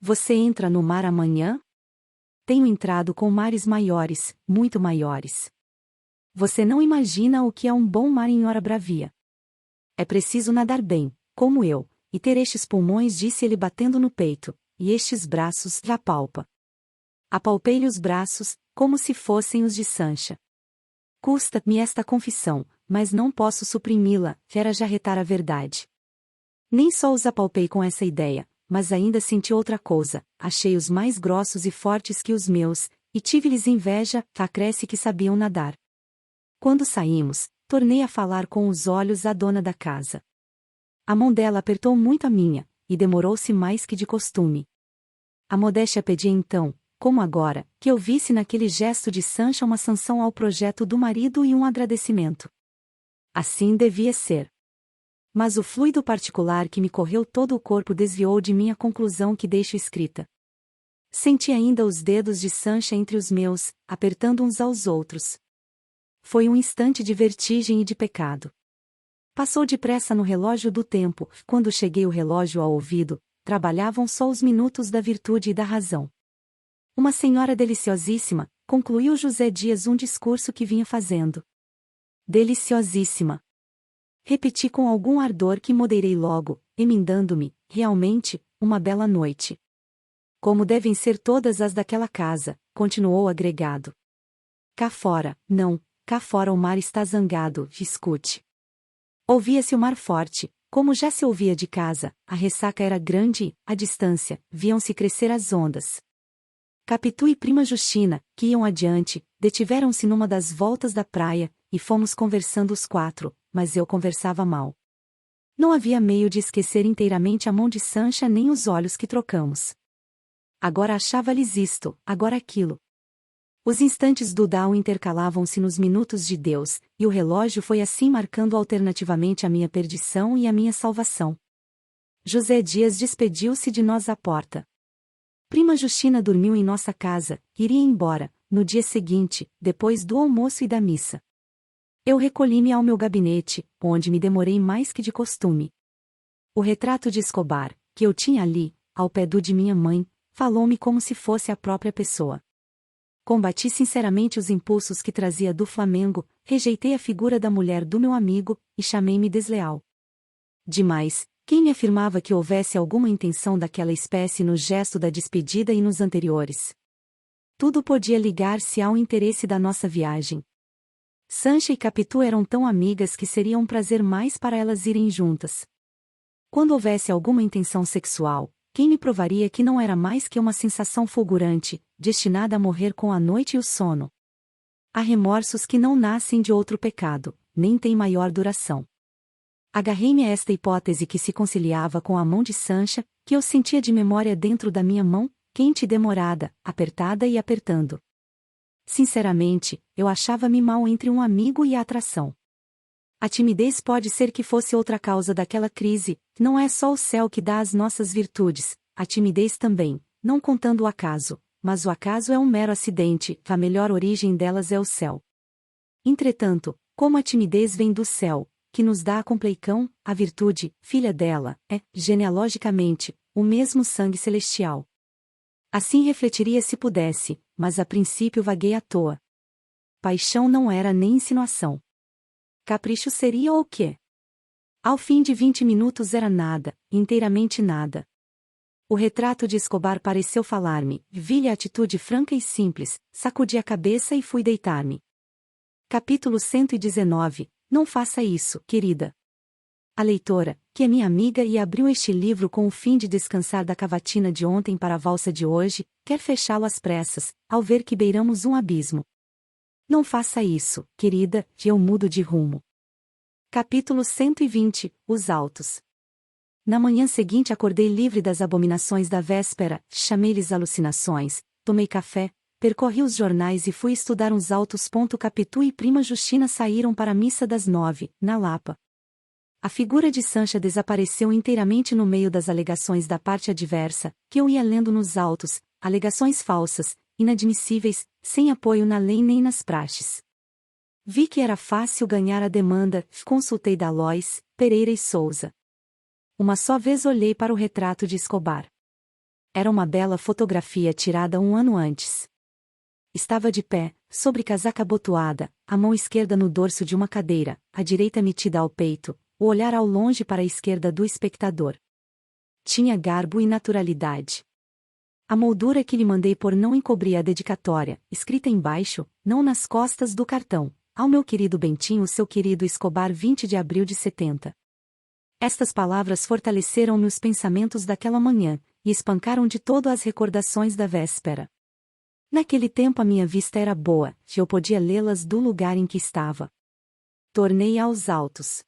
Você entra no mar amanhã? Tenho entrado com mares maiores, muito maiores. Você não imagina o que é um bom mar em hora bravia. É preciso nadar bem, como eu, e ter estes pulmões, disse ele batendo no peito, e estes braços, apalpa. Apalpei-lhe os braços, como se fossem os de Sancha. Custa-me esta confissão, mas não posso suprimi-la, era jarretar a verdade. Nem só os apalpei com essa ideia, mas ainda senti outra coisa, achei-os mais grossos e fortes que os meus, e tive-lhes inveja, acresce que sabiam nadar. Quando saímos, tornei a falar com os olhos à dona da casa. A mão dela apertou muito a minha, e demorou-se mais que de costume. A modéstia pedia então, como agora, que eu visse naquele gesto de Sancha uma sanção ao projeto do marido e um agradecimento. Assim devia ser. Mas o fluido particular que me correu todo o corpo desviou de mim a conclusão que deixo escrita. Senti ainda os dedos de Sancha entre os meus, apertando uns aos outros. Foi um instante de vertigem e de pecado. Passou depressa no relógio do tempo, quando cheguei o relógio ao ouvido, trabalhavam só os minutos da virtude e da razão. Uma senhora deliciosíssima, concluiu José Dias um discurso que vinha fazendo. Deliciosíssima. Repeti com algum ardor que moderei logo, emendando-me, realmente, uma bela noite. Como devem ser todas as daquela casa, continuou agregado. Cá fora, não, cá fora o mar está zangado, escute. Ouvia-se o mar forte, como já se ouvia de casa, a ressaca era grande e, à distância, viam-se crescer as ondas. Capitu e prima Justina, que iam adiante, detiveram-se numa das voltas da praia, e fomos conversando os quatro, mas eu conversava mal. Não havia meio de esquecer inteiramente a mão de Sancha nem os olhos que trocamos. Agora achava-lhes isto, agora aquilo. Os instantes do Dao intercalavam-se nos minutos de Deus, e o relógio foi assim marcando alternativamente a minha perdição e a minha salvação. José Dias despediu-se de nós à porta. Prima Justina dormiu em nossa casa, iria embora, no dia seguinte, depois do almoço e da missa. Eu recolhi-me ao meu gabinete, onde me demorei mais que de costume. O retrato de Escobar, que eu tinha ali, ao pé do de minha mãe, falou-me como se fosse a própria pessoa. Combati sinceramente os impulsos que trazia do Flamengo, rejeitei a figura da mulher do meu amigo, e chamei-me desleal. Demais, quem me afirmava que houvesse alguma intenção daquela espécie no gesto da despedida e nos anteriores? Tudo podia ligar-se ao interesse da nossa viagem. Sancha e Capitu eram tão amigas que seria um prazer mais para elas irem juntas. Quando houvesse alguma intenção sexual, quem me provaria que não era mais que uma sensação fulgurante, destinada a morrer com a noite e o sono? Há remorsos que não nascem de outro pecado, nem têm maior duração. Agarrei-me a esta hipótese que se conciliava com a mão de Sancha, que eu sentia de memória dentro da minha mão, quente e demorada, apertada e apertando. Sinceramente, eu achava-me mal entre um amigo e a atração. A timidez pode ser que fosse outra causa daquela crise, não é só o céu que dá as nossas virtudes, a timidez também, não contando o acaso, mas o acaso é um mero acidente, a melhor origem delas é o céu. Entretanto, como a timidez vem do céu, que nos dá a compleicão, a virtude, filha dela, é, genealogicamente, o mesmo sangue celestial. Assim refletiria se pudesse, mas a princípio vaguei à toa. Paixão não era nem insinuação. Capricho seria o quê? Ao fim de 20 minutos era nada, inteiramente nada. O retrato de Escobar pareceu falar-me, vi-lhe a atitude franca e simples, sacudi a cabeça e fui deitar-me. Capítulo 119. Não faça isso, querida. A leitora, que é minha amiga e abriu este livro com o fim de descansar da cavatina de ontem para a valsa de hoje, quer fechá-lo às pressas, ao ver que beiramos um abismo. Não faça isso, querida, que eu mudo de rumo. Capítulo 120. Os Autos. Na manhã seguinte acordei livre das abominações da véspera, chamei-lhes alucinações, tomei café, percorri os jornais e fui estudar uns autos. Capitu e prima Justina saíram para a missa das 9, na Lapa. A figura de Sancha desapareceu inteiramente no meio das alegações da parte adversa, que eu ia lendo nos autos, alegações falsas, inadmissíveis, sem apoio na lei nem nas praxes. Vi que era fácil ganhar a demanda, consultei Dalóis, Pereira e Souza. Uma só vez olhei para o retrato de Escobar. Era uma bela fotografia tirada um ano antes. Estava de pé, sobre casaca abotoada, a mão esquerda no dorso de uma cadeira, a direita metida ao peito, o olhar ao longe para a esquerda do espectador. Tinha garbo e naturalidade. A moldura que lhe mandei pôr não encobria a dedicatória, escrita embaixo, não nas costas do cartão, ao meu querido Bentinho, seu querido Escobar, 20 de abril de 70. Estas palavras fortaleceram-me os pensamentos daquela manhã, e espancaram de todo as recordações da véspera. Naquele tempo a minha vista era boa, e eu podia lê-las do lugar em que estava. Tornei aos autos.